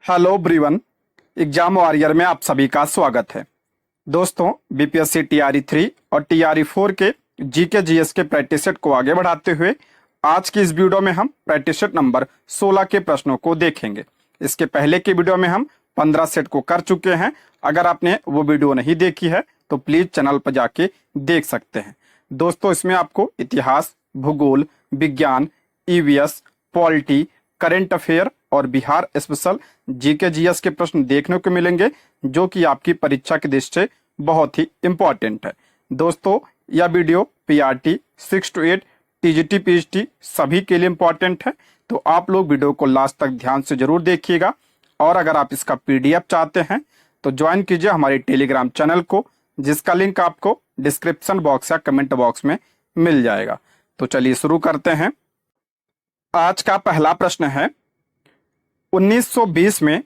Hello everyone. Exam warrior में आप सभी का स्वागत है। दोस्तों, बीपीएससी टीआरई 3 और टीआरई 4 के जीके जीएस के प्रैक्टिस सेट को आगे बढ़ाते हुए आज की इस वीडियो में हम प्रैक्टिस सेट नंबर 16 के प्रश्नों को देखेंगे। इसके पहले के वीडियो में हम 15 सेट को कर चुके हैं। अगर आपने वो वीडियो नहीं देखी है तो प्लीज चैनल पर जाके देख सकते हैं। दोस्तों, इसमें आपको इतिहास, भूगोल, विज्ञान, ईवीएस, पॉलिटी, करंट अफेयर और बिहार स्पेशल जीके जीएस के प्रश्न देखने को मिलेंगे, जो कि आपकी परीक्षा की दृष्टि से बहुत ही इंपॉर्टेंट है। दोस्तों, यह video PRT 6 to 8 TGT PhD सभी के लिए इंपॉर्टेंट है, तो आप लोग वीडियो को लास्ट तक ध्यान से जरूर देखिएगा। और अगर आप इसका पीडीएफ चाहते हैं तो ज्वाइन कीजिए हमारे टेलीग्राम चैनल को, जिसका लिंक आपको डिस्क्रिप्शन बॉक्स या कमेंट बॉक्स में मिल जाएगा। तो चलिए शुरू करते हैं। आज का पहला प्रश्न है, 1920 में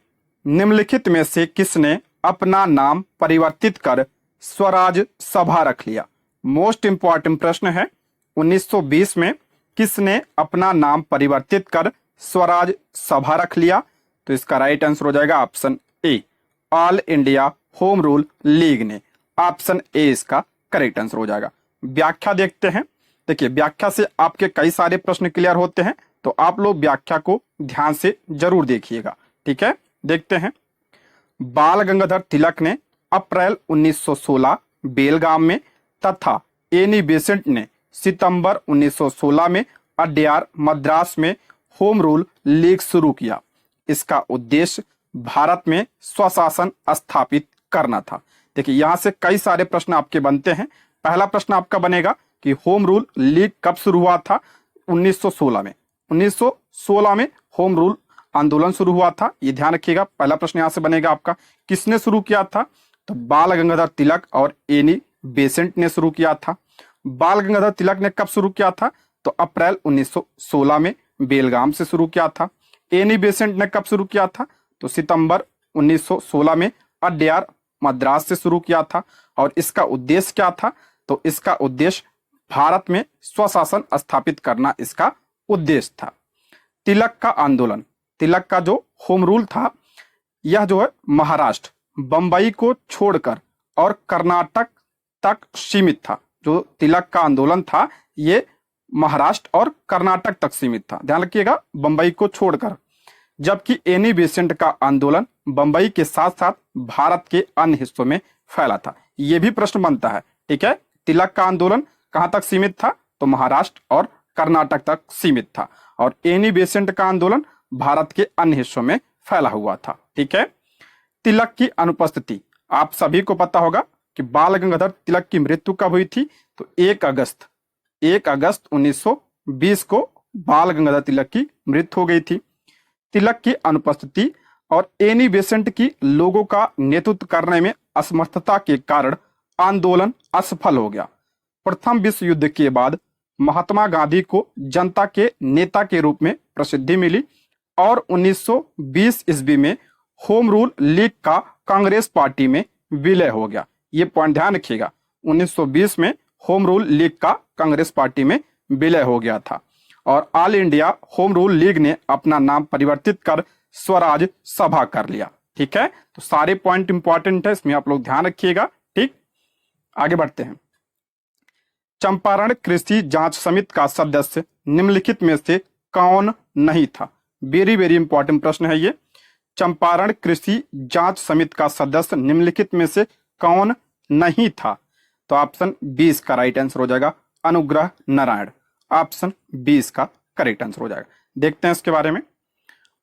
निम्नलिखित में से किसने अपना नाम परिवर्तित कर स्वराज सभा रख लिया? मोस्ट इंपॉर्टेंट प्रश्न है। 1920 में किसने अपना नाम परिवर्तित कर स्वराज सभा रख लिया? तो इसका राइट आंसर हो जाएगा option A, all India home rule league ने। ऑप्शन ए इसका करेक्ट आंसर हो जाएगा। व्याख्या देखते हैं। देखिए, व्याख्या से आपके कई सारे प्रश्न क्लियर होते हैं, तो आप लोग व्याख्या को ध्यान से जरूर देखिएगा। ठीक है, देखते हैं। बाल गंगाधर तिलक ने अप्रैल 1916 बेलगाम में तथा एनी बेसेंट ने सितंबर 1916 में अड्यार मद्रास में होम रूल लीग शुरू किया। इसका उद्देश्य भारत में स्वशासन स्थापित करना था। देखिए, यहां से कई सारे प्रश्न आपके बनते हैं। पहला प्रश्न आपका बनेगा कि होम रूल लीग कब शुरू हुआ था? 1916 में। 1916 में होम रूल आंदोलन शुरू हुआ था, ये ध्यान रखिएगा। पहला प्रश्न यहां से बनेगा आपका, किसने शुरू किया था? तो बाल गंगाधर तिलक और एनी बेसेंट ने शुरू किया था। बाल गंगाधर तिलक ने कब शुरू किया था? तो अप्रैल 1916 में बेलगाम से शुरू किया था। एनी बेसेंट ने कब शुरू किया था? तो सितंबर 1916 में अड्यार मद्रास से शुरू किया था। और इसका उद्देश्य क्या था? तो इसका उद्देश्य भारत में स्वशासन स्थापित करना इसका उद्देश्य था। तिलक का आंदोलन, तिलक का जो होम रूल था, यह जो है महाराष्ट्र, बंबई को छोड़कर और कर्नाटक तक सीमित था। जो तिलक का आंदोलन था ये महाराष्ट्र और कर्नाटक तक सीमित था, ध्यान रखिएगा, बंबई को छोड़कर। जबकि एनी बेसेंट का आंदोलन बंबई के साथ साथ भारत के अन्य हिस्सों में फैला था। यह भी प्रश्न बनता है। ठीक है, तिलक का आंदोलन कहां तक सीमित था? तो महाराष्ट्र और कर्नाटक तक सीमित था। और एनी बेसेंट का आंदोलन भारत के अन्य हिस्सों में फैला हुआ था। ठीक है, तिलक की अनुपस्थिति, आप सभी को पता होगा कि बाल गंगाधर तिलक की मृत्यु कब हुई थी? तो 1 अगस्त 1920 को बाल गंगाधर तिलक की मृत्यु हो गई थी। तिलक की अनुपस्थिति और एनी बेसेंट की लोगों का नेतृत्व करने में असमर्थता के कारण आंदोलन असफल हो गया। प्रथम विश्व युद्ध के बाद महात्मा गांधी को जनता के नेता के रूप में प्रसिद्धि मिली और 1920 ईस्वी में होम रूल लीग का कांग्रेस पार्टी में विलय हो गया। ये पॉइंट ध्यान रखिएगा, 1920 में होम रूल लीग का कांग्रेस पार्टी में विलय हो गया था। और all India home rule league ने अपना नाम परिवर्तित कर स्वराज सभा कर लिया। ठीक है, तो सारे पॉइंट इंपॉर्टेंट है, इसमें आप लोग ध्यान रखिएगा। ठीक, आगे बढ़ते हैं। चंपारण कृषि जांच समिति का सदस्य निम्नलिखित में से कौन नहीं था? वेरी वेरी इंपॉर्टेंट प्रश्न है ये। चंपारण कृषि जांच समिति का सदस्य निम्नलिखित में से कौन नहीं था? तो ऑप्शन 20 का राइट आंसर हो जाएगा अनुग्रह नारायण। ऑप्शन 20 का करेक्ट आंसर हो जाएगा। देखते हैं इसके बारे में।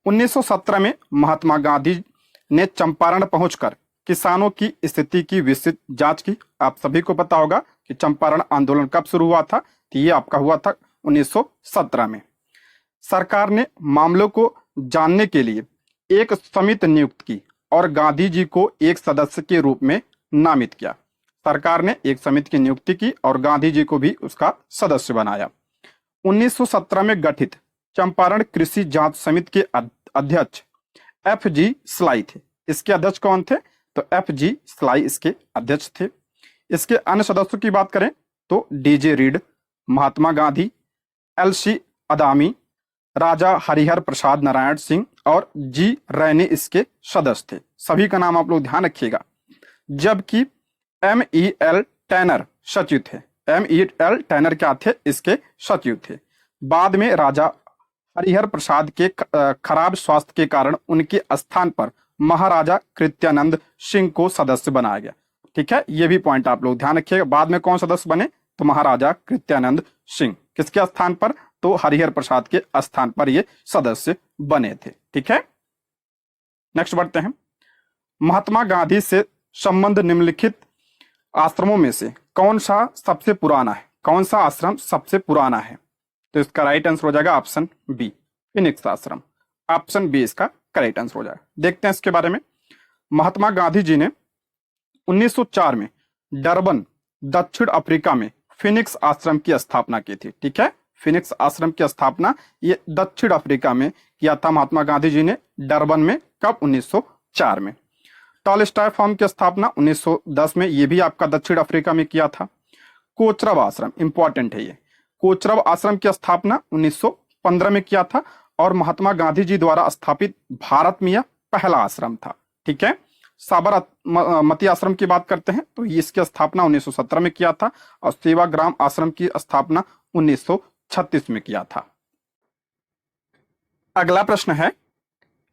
1917 में महात्मा गांधी ने चंपारण पहुंचकर किसानों की स्थिति की विस्तृत जांच की। आप सभी को पता होगा कि चंपारण आंदोलन कब शुरू हुआ था? तो ये आपका हुआ था 1917 में। सरकार ने मामलों को जानने के लिए एक समिति नियुक्त की और गांधी जी को एक सदस्य के रूप में नामित किया। सरकार ने एक समिति की नियुक्ति की और गांधी जी को भी उसका सदस्य बनाया। 1917 में गठित चंपारण कृषि जांच समिति के अध्यक्ष एफ.जी. स्लाई थे। इसके अध्यक्ष कौन थे? तो एफ.जी. स्लाई इसके अध्यक्ष थे। इसके अन्य सदस्यों की बात करें तो DJ. Read, Mahatma Gandhi, LC. अदामी, राजा हरिहर प्रसाद नारायण सिंह और जी रैनी इसके सदस्य थे। सभी का नाम आप लोग ध्यान रखिएगा। जबकि M.E.L. टैनर सचिव थे। M.E.L. टैनर क्या थे? इसके सचिव थे। बाद में राजा हरिहर प्रसाद के खराब स्वास्थ्य के कारण उनके स्थान पर महाराजा कृत्यानंद सिंह को सदस्य बनाया गया। ठीक है, ये भी पॉइंट आप लोग ध्यान रखिएगा। बाद में कौन सदस्य बने? तो महाराजा कृत्यानंद सिंह। किसके स्थान पर? तो हरिहर प्रसाद के स्थान पर ये सदस्य बने थे। ठीक है, नेक्स्ट बढ़ते हैं। महात्मा गांधी से संबंध निम्नलिखित आश्रमों में से कौन सा सबसे पुराना है? कौन सा आश्रम सबसे पुराना है? तो इसका राइट आंसर हो जाएगा ऑप्शन बी, फिनिक्स आश्रम। ऑप्शन बी इसका करेक्ट आंसर हो जाएगा। देखते हैं इसके बारे में। महात्मा गांधी जी ने 1904 में डरबन दक्षिण अफ्रीका में फिनिक्स आश्रम की स्थापना की थी। ठीक है, फिनिक्स आश्रम की स्थापना ये दक्षिण अफ्रीका में किया था महात्मा गांधी जी ने, डरबन में। कब? 1904 में। टॉलस्टॉय फार्म की स्थापना 1910 में, ये भी आपका दक्षिण अफ्रीका में किया था। कोचरब आश्रम, इंपॉर्टेंट है ये, कोचरब आश्रम की स्थापना 1915 में किया था और महात्मा गांधी जी द्वारा स्थापित भारत में यह पहला आश्रम था। ठीक है, साबरमती आश्रम की बात करते हैं तो इसकी स्थापना 1917 में किया था और सेवाग्राम आश्रम की स्थापना 1936 में किया था। अगला प्रश्न है,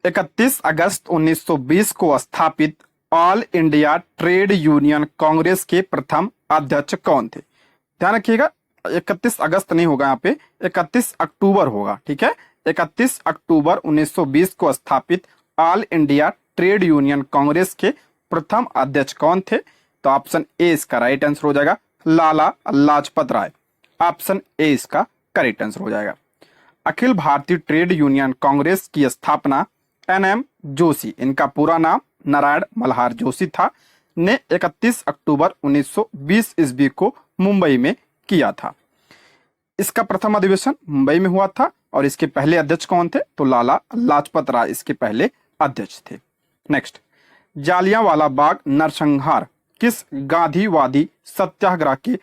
31 अगस्त 1920 को स्थापित all India trade union Congress के प्रथम अध्यक्ष कौन थे? ध्यान रखिएगा, 31 अगस्त नहीं होगा यहाँ पे, 31 अक्टूबर होगा। ठीक है, 31 अक्टूबर 1920 को स्थापित all India trade union Congress के प्रथम अध्यक्ष कौन थे? तो ऑप्शन ए इसका राइट आंसर हो जाएगा, लाला लाजपत राय। ऑप्शन ए इसका करेक्ट आंसर हो जाएगा। अखिल भारतीय ट्रेड यूनियन कांग्रेस की स्थापना NM जोशी, इनका पूरा नाम नारायण मल्हार जोशी था, ने 31 अक्टूबर 1920 ईस्वी को मुंबई में किया था। इसका प्रथम अधिवेशन मुंबई में हुआ था और इसके पहले अध्यक्ष कौन थे? तो लाला लाजपत राय इसके पहले अध्यक्ष थे। नेक्स्ट, जालियांवाला बाग नरसंहार किस गांधीवादी सत्याग्रह के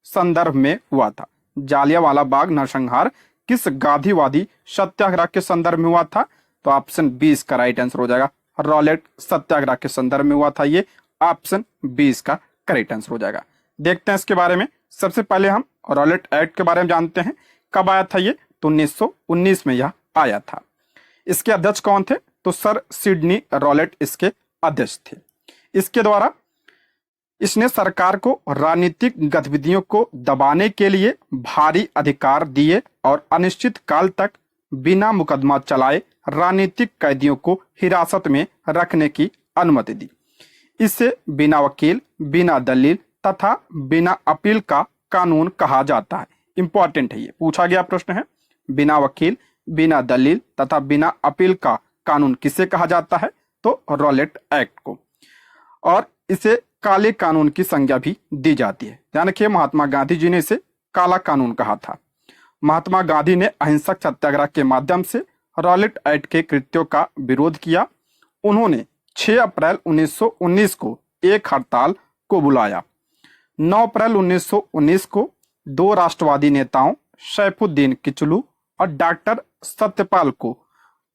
संदर्भ में हुआ था? जालियांवाला बाग नरसंहार किस गांधीवादी सत्याग्रह के संदर्भ में हुआ था? तो ऑप्शन बी इसका राइट आंसर हो जाएगा, रॉलेट सत्याग्रह के संदर्भ में हुआ था ये। ऑप्शन बी इसका करेक्ट आंसर हो जाएगा। देखते हैं इसके बारे में। सबसे पहले हम रॉलेट एक्ट के बारे में जानते हैं। कब आया था ये? तो 1919 में यह आया था। इसके अध्यक्ष कौन थे? तो सर सिडनी रॉलेट इसके अध्यक्ष थे। इसके द्वारा इसने सरकार को राजनीतिक गतिविधियों को दबाने के लिए भारी अधिकार दिए और अनिश्चित काल तक बिना मुकदमा चलाए राजनीतिक कैदियों को हिरासत में रखने की अनुमति दी। इसे बिना वकील, बिना दलील तथा बिना अपील का कानून कहा जाता है। इंपॉर्टेंट है, ये पूछा गया प्रश्न है। बिना वकील, बिना दलील तथा बिना अपील का कानून किसे कहा जाता है? तो रॉलेट एक्ट को। और इसे काले कानून की संज्ञा भी दी जाती है। ध्यान रखिए, महात्मा गांधी जी ने इसे काला कानून कहा था। महात्मा गांधी ने अहिंसक सत्याग्रह के माध्यम से रॉलेट एक्ट के कृत्यों का विरोध किया। उन्होंने 6 अप्रैल 1919 को एक हड़ताल को बुलाया। 9 अप्रैल 1919 को 2 राष्ट्रवादी नेताओं सैफुद्दीन किचलू और डॉक्टर सत्यपाल को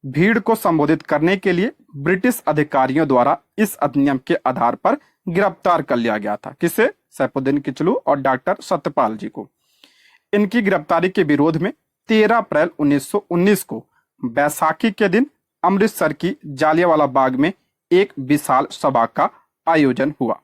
भीड़ को संबोधित करने के लिए ब्रिटिश अधिकारियों द्वारा इस अधिनियम के आधार पर गिरफ्तार कर लिया गया था। किसे? सैफुद्दीन किचलू और डॉक्टर सत्यपाल जी को। इनकी गिरफ्तारी के विरोध में 13 अप्रैल 1919 को बैसाखी के दिन अमृतसर की जालियांवाला बाग में एक विशाल सभा का आयोजन हुआ।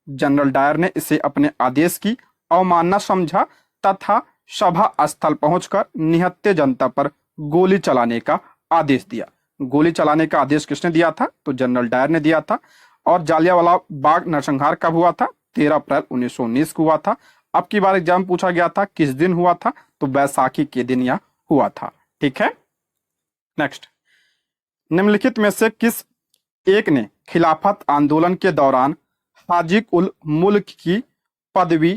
जनरल डायर ने इसे अपने आदेश की अवमानना समझा तथा सभा स्थल पहुंचकर निहत्थे जनता पर गोली चलाने का आदेश दिया। गोली चलाने का आदेश किसने दिया था? तो जनरल डायर ने दिया था। और जालियांवाला बाग नरसंहार कब हुआ था? 13 अप्रैल 1919 को हुआ था। अब की बार एग्जाम पूछा गया था किस दिन हुआ था? तो बैसाखी के दिन यह हुआ था। ठीक है, नेक्स्ट, निम्नलिखित में से किस एक ने खिलाफत आंदोलन के दौरान हाजी उल मुल्क की पदवी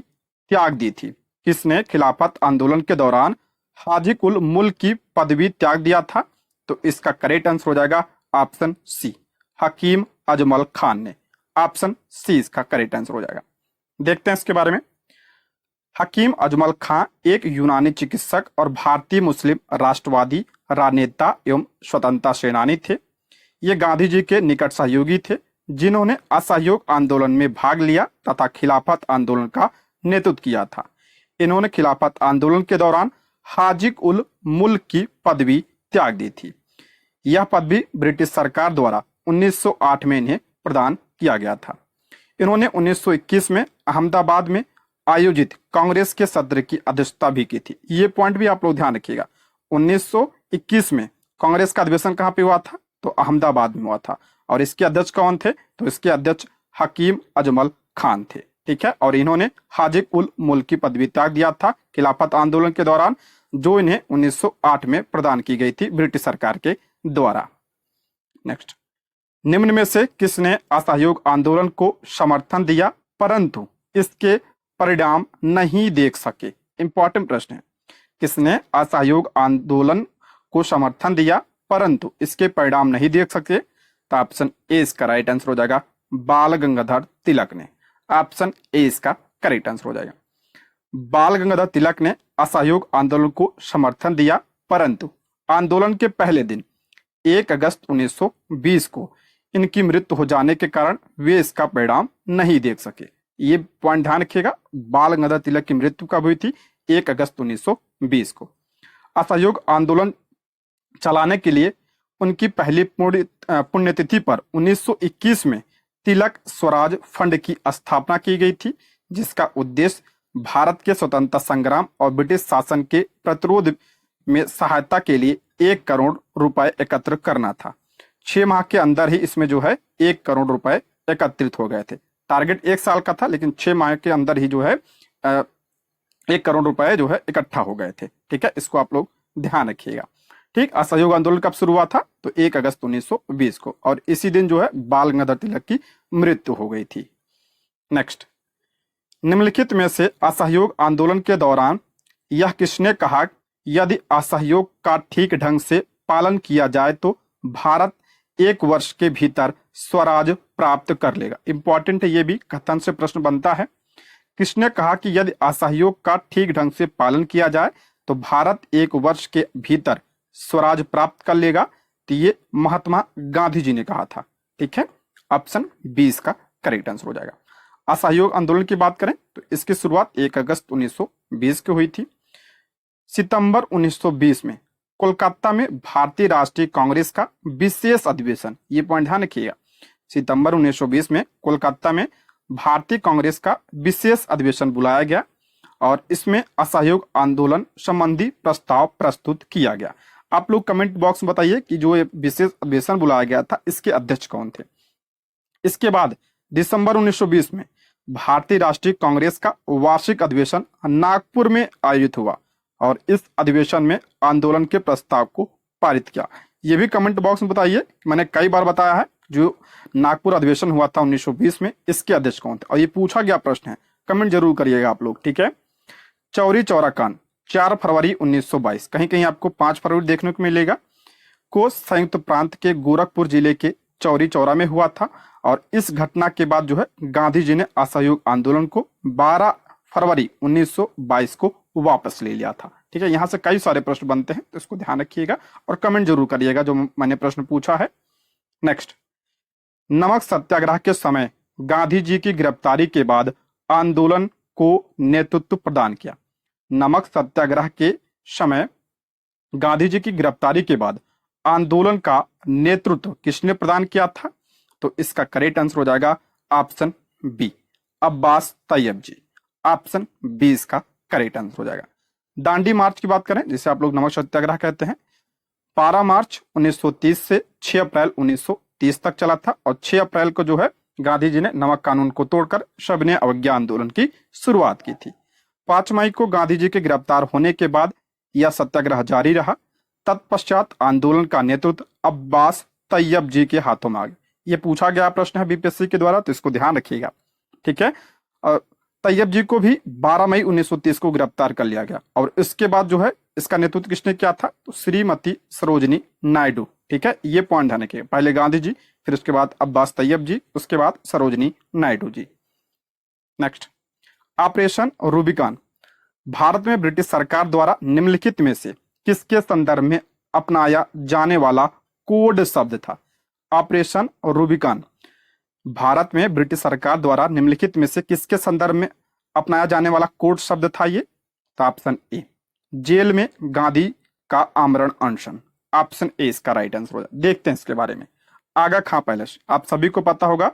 त्याग दी थी? किसने खिलाफत आंदोलन के दौरान हाजी उल मुल्क की पदवी त्याग दिया था? तो इसका करेक्ट आंसर हो जाएगा ऑप्शन सी, हकीम अजमल खान ने। ऑप्शन सी इसका करेक्ट आंसर हो जाएगा। देखते हैं इसके बारे में। हकीम अजमल खां एक यूनानी चिकित्सक और भारतीय मुस्लिम राष्ट्रवादी राजनेता एवं स्वतंत्रता सेनानी थे। ये गांधी जी के निकट सहयोगी थे, जिन्होंने असहयोग आंदोलन में भाग लिया तथा खिलाफत आंदोलन का नेतृत्व किया था। इन्होंने खिलाफत आंदोलन के दौरान हाजिक उल मुल्क की पदवी त्याग दी थी। यह पदवी ब्रिटिश सरकार द्वारा 1908 में इन्हें प्रदान किया गया था। इन्होंने 1921 में अहमदाबाद में आयोजित कांग्रेस के सत्र की अध्यक्षता भी की थी। ये पॉइंट भी आप लोग ध्यान रखिएगा। 1921 में कांग्रेस का अधिवेशन कहाँ पे हुआ था? तो अहमदाबाद में हुआ था। और इसके अध्यक्ष कौन थे? तो इसके अध्यक्ष हकीम अजमल खान थे। ठीक है, और इन्होंने हाजिक उल मुल्क की पदवी त्याग दिया था खिलाफत आंदोलन के दौरान, जो इन्हें 1908 में प्रदान की गई थी ब्रिटिश सरकार के द्वारा। नेक्स्ट, निम्न में से किसने असहयोग आंदोलन को समर्थन दिया परंतु इसके परिणाम नहीं देख सके? इंपॉर्टेंट प्रश्न है। किसने असहयोग आंदोलन को समर्थन दिया परंतु इसके परिणाम नहीं देख सके? तो ऑप्शन ए इसका राइट आंसर हो जाएगा, बाल गंगाधर तिलक ने। ऑप्शन ए इसका करेक्ट आंसर हो जाएगा। बाल गंगाधर तिलक ने असहयोग आंदोलन को समर्थन दिया परंतु आंदोलन के पहले दिन 1 अगस्त 1920 को इनकी मृत्यु हो जाने के कारण वे इसका परिणाम नहीं देख सके। ये पॉइंट ध्यान रखिएगा। बाल गंगाधर तिलक की मृत्यु कब हुई थी? 1 अगस्त 1920 को। असहयोग आंदोलन चलाने के लिए उनकी पहली पुण्यतिथि पर 1921 में तिलक स्वराज फंड की स्थापना की गई थी, जिसका उद्देश्य भारत के स्वतंत्रता संग्राम और ब्रिटिश शासन के प्रतिरोध में सहायता के लिए 1 करोड़ रुपए एकत्र करना था। 6 माह के अंदर ही इसमें जो है 1 करोड़ रुपए एकत्रित हो गए थे। टारगेट 1 साल का था, लेकिन 6 माह के अंदर ही जो है 1 करोड़ रुपए जो है इकट्ठा हो गए थे। ठीक है, इसको आप लोग ध्यान रखिएगा। ठीक, असहयोग आंदोलन कब शुरू हुआ था? तो 1 अगस्त 1920 को, और इसी दिन जो है बाल गंगाधर तिलक की मृत्यु हो गई थी। नेक्स्ट, निम्नलिखित में से असहयोग आंदोलन के दौरान यह किसने कहा यदि असहयोग का ठीक ढंग से पालन किया जाए तो भारत 1 वर्ष के भीतर स्वराज प्राप्त कर लेगा? इंपॉर्टेंट है, ये भी कथन से प्रश्न बनता है। किसने कहा कि यदि असहयोग का ठीक ढंग से पालन किया जाए तो भारत 1 वर्ष के भीतर स्वराज प्राप्त कर लेगा? तो ये महात्मा गांधी जी ने कहा था। ठीक है, ऑप्शन बी इसका करेक्ट आंसर हो जाएगा। असहयोग आंदोलन की बात करें तो इसकी शुरुआत 1 अगस्त 1920 को हुई थी। सितंबर 1920 में कोलकाता में भारतीय राष्ट्रीय कांग्रेस का विशेष अधिवेशन, ये पॉइंट ध्यान रखिएगा, सितंबर 1920 में कोलकाता में भारतीय कांग्रेस का विशेष अधिवेशन बुलाया गया और इसमें असहयोग आंदोलन संबंधी प्रस्ताव प्रस्तुत किया गया। आप लोग कमेंट बॉक्स में बताइए कि जो ये विशेष अधिवेशन बुलाया गया था इसके अध्यक्ष कौन थे। इसके बाद दिसंबर 1920 में भारतीय राष्ट्रीय कांग्रेस का वार्षिक अधिवेशन नागपुर में आयोजित हुआ और इस अधिवेशन में आंदोलन के प्रस्ताव को पारित किया। ये भी कमेंट बॉक्स में बताइए, मैंने कई बार बताया है जो नागपुर अधिवेशन हुआ था 1920 में, इसके अध्यक्ष कौन थे, और ये पूछा गया प्रश्न है, कमेंट जरूर करिएगा आप लोग। ठीक है, चौरी चौरा कांड 4 फरवरी 1922, कहीं कहीं आपको 5 फरवरी देखने को मिलेगा, को संयुक्त प्रांत के गोरखपुर जिले के चौरी चौरा में हुआ था और इस घटना के बाद जो है गांधी जी ने असहयोग आंदोलन को 12 फरवरी 1922 को वापस ले लिया था। ठीक है, यहां से कई सारे प्रश्न बनते हैं तो इसको ध्यान रखिएगा और कमेंट जरूर करिएगा जो मैंने प्रश्न पूछा है। नेक्स्ट, नमक सत्याग्रह के समय गांधी जी की गिरफ्तारी के बाद आंदोलन को नेतृत्व प्रदान किया। नमक सत्याग्रह के समय गांधी जी की गिरफ्तारी के बाद आंदोलन का नेतृत्व किसने प्रदान किया था? तो इसका करेक्ट आंसर हो जाएगा ऑप्शन बी, अब्बास तैयब जी। ऑप्शन बी इसका करेक्ट आंसर हो जाएगा। दांडी मार्च की बात करें, जिसे आप लोग नमक सत्याग्रह कहते हैं, 12 मार्च 1930 से 6 अप्रैल 1930 तक चला था और 6 अप्रैल को जो है गांधी जी ने नमक कानून को तोड़कर सविनय अवज्ञा आंदोलन की शुरुआत की थी। 5 मई को गांधी जी के गिरफ्तार होने के बाद यह सत्याग्रह जारी रहा। तत्पश्चात आंदोलन का नेतृत्व अब्बास तैयब जी के हाथों में आ गया। ये पूछा गया प्रश्न है बीपीएससी के द्वारा, तो इसको ध्यान रखिएगा। ठीक है, तैयब जी को भी 12 मई 1930 को गिरफ्तार कर लिया गया और इसके बाद जो है इसका नेतृत्व किसने किया था? तो श्रीमती सरोजनी नायडू। ठीक है, ये पॉइंट ध्यान रखिएगा, पहले गांधी जी, फिर उसके बाद अब्बास तैयब जी, उसके बाद Sarojini Naidu ji. Next, operation Rubicon Bharat में ब्रिटिश सरकार द्वारा निम्नलिखित में से किसके संदर्भ में अपनाया जाने वाला कोड शब्द था? Operation Rubicon. भारत में ब्रिटिश सरकार द्वारा निम्नलिखित में से किसके संदर्भ में अपनाया जाने वाला कोड शब्द था ये? तो ऑप्शन ए, जेल में गांधी का आमरण अनशन। ऑप्शन ए इसका राइट आंसर हो जाए। देखते हैं इसके बारे में। आगा खां पैलेस, आप सभी को पता होगा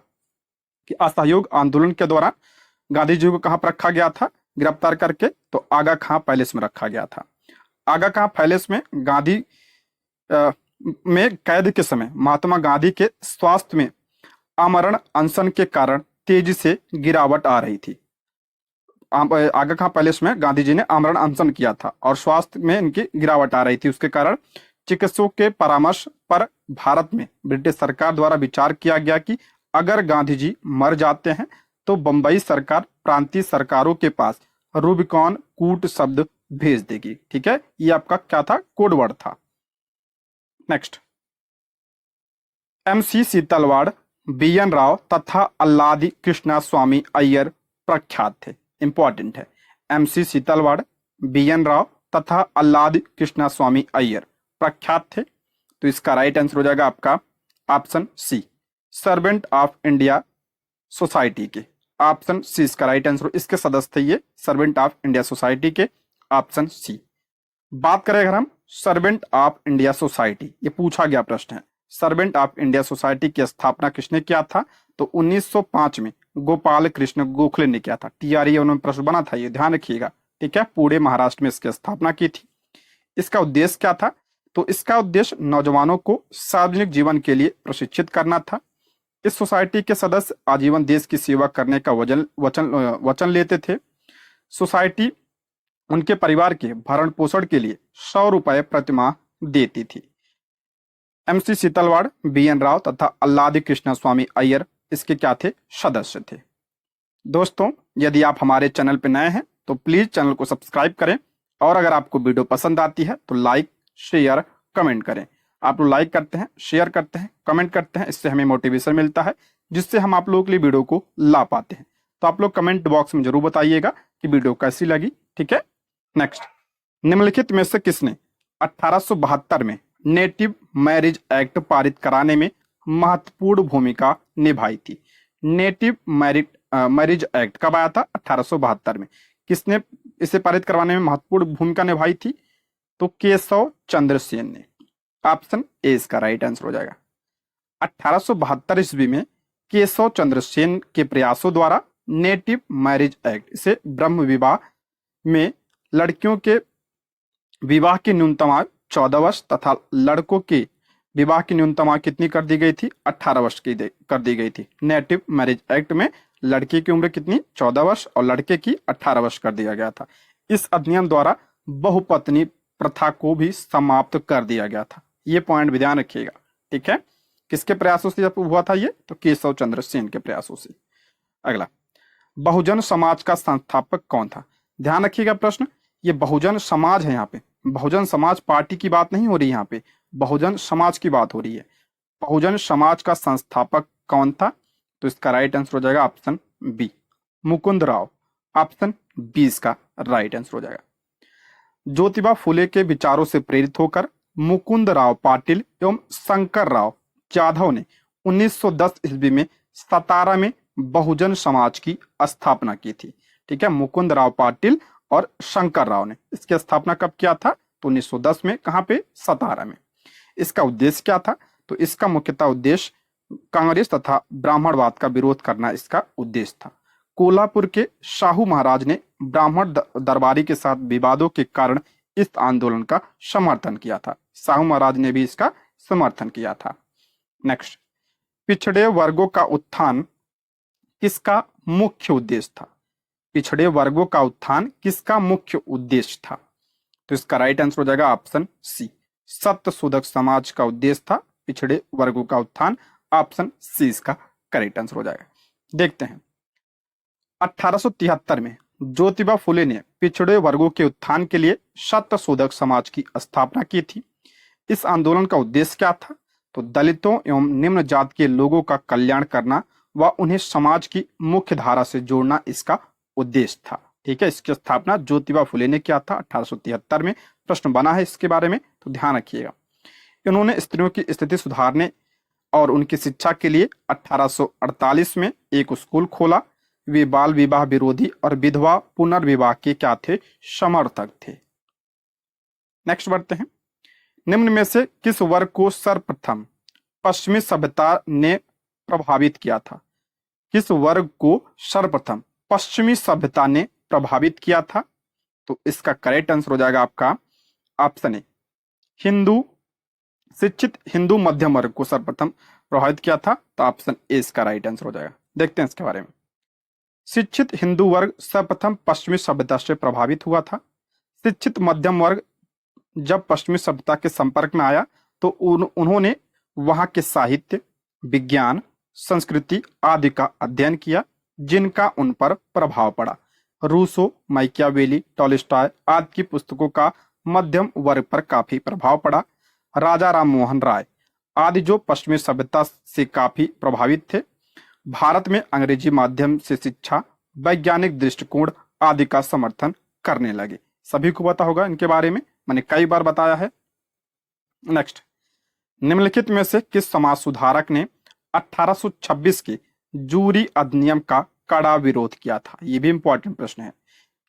कि असहयोग आंदोलन के दौरान गांधी जी को कहां पर रखा गया था गिरफ्तार करके? तो आगा खां पैलेस में रखा गया था। आगा खां पैलेस में गांधी में कैद के समय महात्मा गांधी के स्वास्थ्य में आमरण अनशन के कारण तेजी से गिरावट आ रही थी। आगा खां पैलेस में गांधी जी ने आमरण अनशन किया था और स्वास्थ्य में इनकी गिरावट आ रही थी। उसके कारण चिकित्सकों के परामर्श पर भारत में ब्रिटिश सरकार द्वारा विचार किया गया कि अगर गांधी जी मर जाते हैं तो बंबई सरकार प्रांतीय सरकारों के पास रूबिकॉन कूट शब्द भेज देगी। ठीक है, ये आपका क्या था? कोड वर्ड था। Next, MC Setalvad, BN Rao तथा अल्लादी कृष्णा स्वामी अय्यर प्रख्यात थे। इंपॉर्टेंट है। MC सीतलवाड़, BN राव तथा अल्लादी कृष्णा स्वामी अय्यर प्रख्यात थे। तो इसका राइट आंसर हो जाएगा आपका option C, servant of India society के। ऑप्शन सी इसका राइट आंसर। इसके सदस्य थे ये सर्वेंट ऑफ इंडिया सोसाइटी के। Option C. बात करें अगर हम सर्वेंट ऑफ इंडिया सोसाइटी, ये पूछा गया प्रश्न है। सर्वेंट ऑफ इंडिया सोसाइटी की स्थापना किसने किया था? तो 1905 में गोपाल कृष्ण गोखले ने किया था। TRE उन्होंने प्रश्न बना था, ये ध्यान रखिएगा। ठीक है, पुणे महाराष्ट्र में इसकी स्थापना की थी। इसका उद्देश्य क्या था? तो इसका उद्देश्य नौजवानों को सार्वजनिक जीवन के लिए प्रशिक्षित करना था। इस सोसाइटी के सदस्य आजीवन देश की सेवा करने का वचन लेते थे। सोसाइटी उनके परिवार के भरण पोषण के लिए 100 रुपए प्रतिमाह देती थी। MC सीतलवाड़, BN राव तथा अल्लादी कृष्णा स्वामी अय्यर इसके क्या थे? सदस्य थे। दोस्तों, यदि आप हमारे चैनल पर नए हैं तो प्लीज चैनल को सब्सक्राइब करें और अगर आपको वीडियो पसंद आती है तो लाइक, शेयर, कमेंट करें। आप लोग लाइक करते हैं, शेयर करते हैं, कमेंट करते हैं, इससे हमें मोटिवेशन मिलता है जिससे हम आप लोगों के लिए वीडियो को ला पाते हैं। तो आप लोग कमेंट बॉक्स में जरूर बताइएगा कि वीडियो कैसी लगी। ठीक है, नेक्स्ट, निम्नलिखित में से किसने 1872 में नेटिव मैरिज एक्ट पारित कराने में महत्वपूर्ण भूमिका निभाई थी? नेटिव मैरिज एक्ट कब आया था? 1872 में। किसने इसे पारित करवाने में महत्वपूर्ण भूमिका निभाई थी? तो केशव चंद्र सेन ने। ऑप्शन ए इसका राइट आंसर हो जाएगा। 1872 ईस्वी में केशव चंद्र सेन के प्रयासों द्वारा नेटिव मैरिज एक्ट, इसे ब्रह्म विवाह में लड़कियों के विवाह की न्यूनतम आयु 14 वर्ष तथा लड़कों के विवाह की न्यूनतम आयु कितनी कर दी गई थी? 18 वर्ष की कर दी गई थी। नेटिव मैरिज एक्ट में लड़की की उम्र कितनी? 14 वर्ष और लड़के की 18 वर्ष कर दिया गया था। इस अधिनियम द्वारा बहुपत्नी प्रथा को भी समाप्त कर दिया गया था। ये पॉइंट भी ध्यान रखिएगा। ठीक है, किसके प्रयासों से जब हुआ था ये? तो केशव चंद्र सेन के प्रयासों से। अगला, बहुजन समाज का संस्थापक कौन था? ध्यान रखिएगा प्रश्न, ये बहुजन समाज है। यहाँ पे बहुजन समाज पार्टी की बात नहीं हो रही, यहाँ पे बहुजन समाज की बात हो रही है। बहुजन समाज का संस्थापक कौन था? तो इसका राइट आंसर हो जाएगा option B, Mukund Rao. Option B इसका राइट आंसर हो जाएगा। ज्योतिबा फुले के विचारों से प्रेरित होकर मुकुंद राव पाटिल एवं शंकर राव जाधव ने 1910 ईस्वी में सतारा में बहुजन समाज की स्थापना की थी। ठीक है, मुकुंद राव पाटिल और शंकर राव ने इसकी स्थापना कब किया था? तो 1910 में। कहां पे? सतारा में। इसका उद्देश्य क्या था? तो इसका मुख्यतः उद्देश्य कांग्रेस तथा ब्राह्मणवाद का विरोध करना इसका उद्देश्य था। कोल्हापुर के शाहू महाराज ने ब्राह्मण दरबारी के साथ विवादों के कारण इस आंदोलन का समर्थन किया था। शाहू महाराज ने भी इसका समर्थन किया था। नेक्स्ट, पिछड़े वर्गों का उत्थान किसका मुख्य उद्देश्य था? पिछड़े वर्गों का उत्थान किसका मुख्य उद्देश्य था? तो इसका राइट आंसर हो जाएगा ऑप्शन सी, सत्य शोधक समाज का उद्देश्य था पिछड़े वर्गों का उत्थान। ऑप्शन सी इसका करेक्ट आंसर हो जाएगा। देखते हैं, 1873 में ज्योतिबा फुले ने पिछड़े वर्गों के उत्थान के लिए सत्य शोधक समाज की स्थापना की थी। इस आंदोलन का उद्देश्य क्या था? तो दलितों एवं निम्न जाति के लोगों का कल्याण करना व उन्हें समाज की मुख्य धारा से जोड़ना इसका उद्देश्य था। ठीक है, इसकी स्थापना ज्योतिबा फुले ने किया था 1873 में। प्रश्न बना है इसके बारे में, तो ध्यान रखिएगा। इन्होंने स्त्रियों की स्थिति सुधारने और उनकी शिक्षा के लिए 1848 में एक स्कूल खोला। वे बाल विवाह विरोधी और विधवा पुनर्विवाह के क्या थे, समर्थक थे। नेक्स्ट बढ़ते हैं। निम्न में से किस वर्ग को सर्वप्रथम पश्चिमी सभ्यता ने प्रभावित किया था? किस वर्ग को सर्वप्रथम पश्चिमी सभ्यता ने प्रभावित किया था? तो इसका करेक्ट आंसर हो जाएगा आपका ऑप्शन ए, हिंदू, शिक्षित हिंदू मध्यम वर्ग को सर्वप्रथम प्रभावित किया था। तो ऑप्शन ए इसका राइट आंसर हो जाएगा। देखते हैं इसके बारे में। शिक्षित हिंदू वर्ग सर्वप्रथम पश्चिमी सभ्यता से प्रभावित हुआ था। शिक्षित मध्यम वर्ग जब पश्चिमी सभ्यता के संपर्क में आया तो उन्होंने वहां के साहित्य, विज्ञान, संस्कृति आदि का अध्ययन किया, जिनका उन पर प्रभाव पड़ा। रूसो, मैकियावेली, टॉलस्टॉय आदि की पुस्तकों का मध्यम वर्ग पर काफी प्रभाव पड़ा। राजा राम मोहन राय आदि जो पश्चिमी सभ्यता से काफी प्रभावित थे, भारत में अंग्रेजी माध्यम से शिक्षा, वैज्ञानिक दृष्टिकोण आदि का समर्थन करने लगे। सभी को पता होगा इनके बारे में, मैंने कई बार बताया है। नेक्स्ट, निम्नलिखित में से किस समाज सुधारक ने 1826 के जूरी अधिनियम का कड़ा विरोध किया था? यह भी इंपॉर्टेंट प्रश्न है।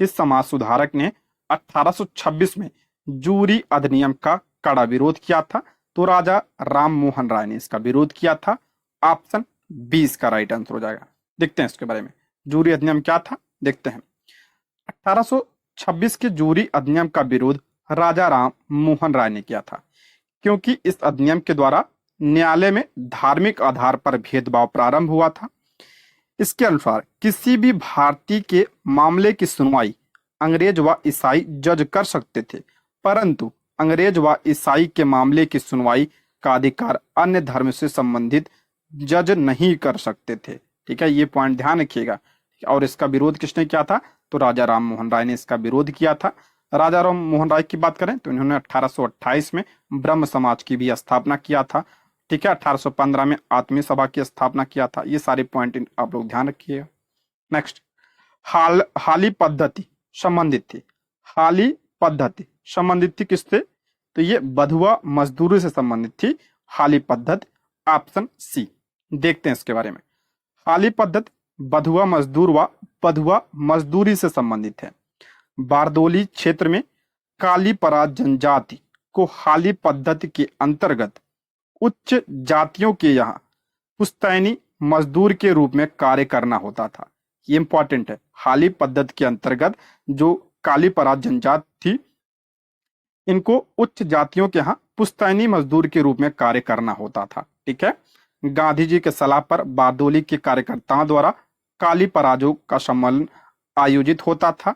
किस समाज सुधारक ने 1826 में जूरी अधिनियम का कड़ा विरोध किया था? तो राजा राम मोहन राय ने इसका विरोध किया था। ऑप्शन बी इसका राइट आंसर हो जाएगा। देखते हैं इसके बारे में, जूरी अधिनियम क्या था, देखते हैं। 1826 के जूरी अधिनियम का विरोध राजा राम मोहन राय ने किया था, क्योंकि इस अधिनियम के द्वारा न्यायालय में धार्मिक आधार पर भेदभाव प्रारंभ हुआ था। इसके अनुसार किसी भी भारतीय के मामले की सुनवाई अंग्रेज व ईसाई जज कर सकते थे, परंतु अंग्रेज व ईसाई के मामले की सुनवाई का अधिकार अन्य धर्म से संबंधित जज नहीं कर सकते थे। ठीक है, ये पॉइंट ध्यान रखिएगा। और इसका विरोध किसने किया था? तो राजा राम मोहन राय ने इसका विरोध किया था। राजा राम मोहन राय की बात करें तो इन्होंने 1828 में ब्रह्म समाज की भी स्थापना किया था। ठीक है, 1815 में आत्मीय सभा की स्थापना किया था। ये सारे पॉइंट आप लोग ध्यान रखिएगा। नेक्स्ट, हाली पद्धति संबंधित थी। हाली पद्धति संबंधित थी किससे? तो ये बधुआ मजदूरी से संबंधित थी हाली पद्धति। Option C. देखते हैं इसके बारे में। हाली पद्धति बधुआ मजदूर व बधुआ मजदूरी से संबंधित है। बारदोली क्षेत्र में काली पराग जनजाति को हाली पद्धति के अंतर्गत उच्च जातियों के यहाँ पुश्तैनी मजदूर के रूप में कार्य करना होता था। ये इंपॉर्टेंट है। हाली पद्धति के अंतर्गत जो काली पराग जनजाति थी, इनको उच्च जातियों के यहाँ पुश्तैनी मजदूर के रूप में कार्य करना होता था। ठीक है, गांधी जी के सलाह पर बारदोली के कार्यकर्ताओं द्वारा काली पराजों का सम्मेलन आयोजित होता था।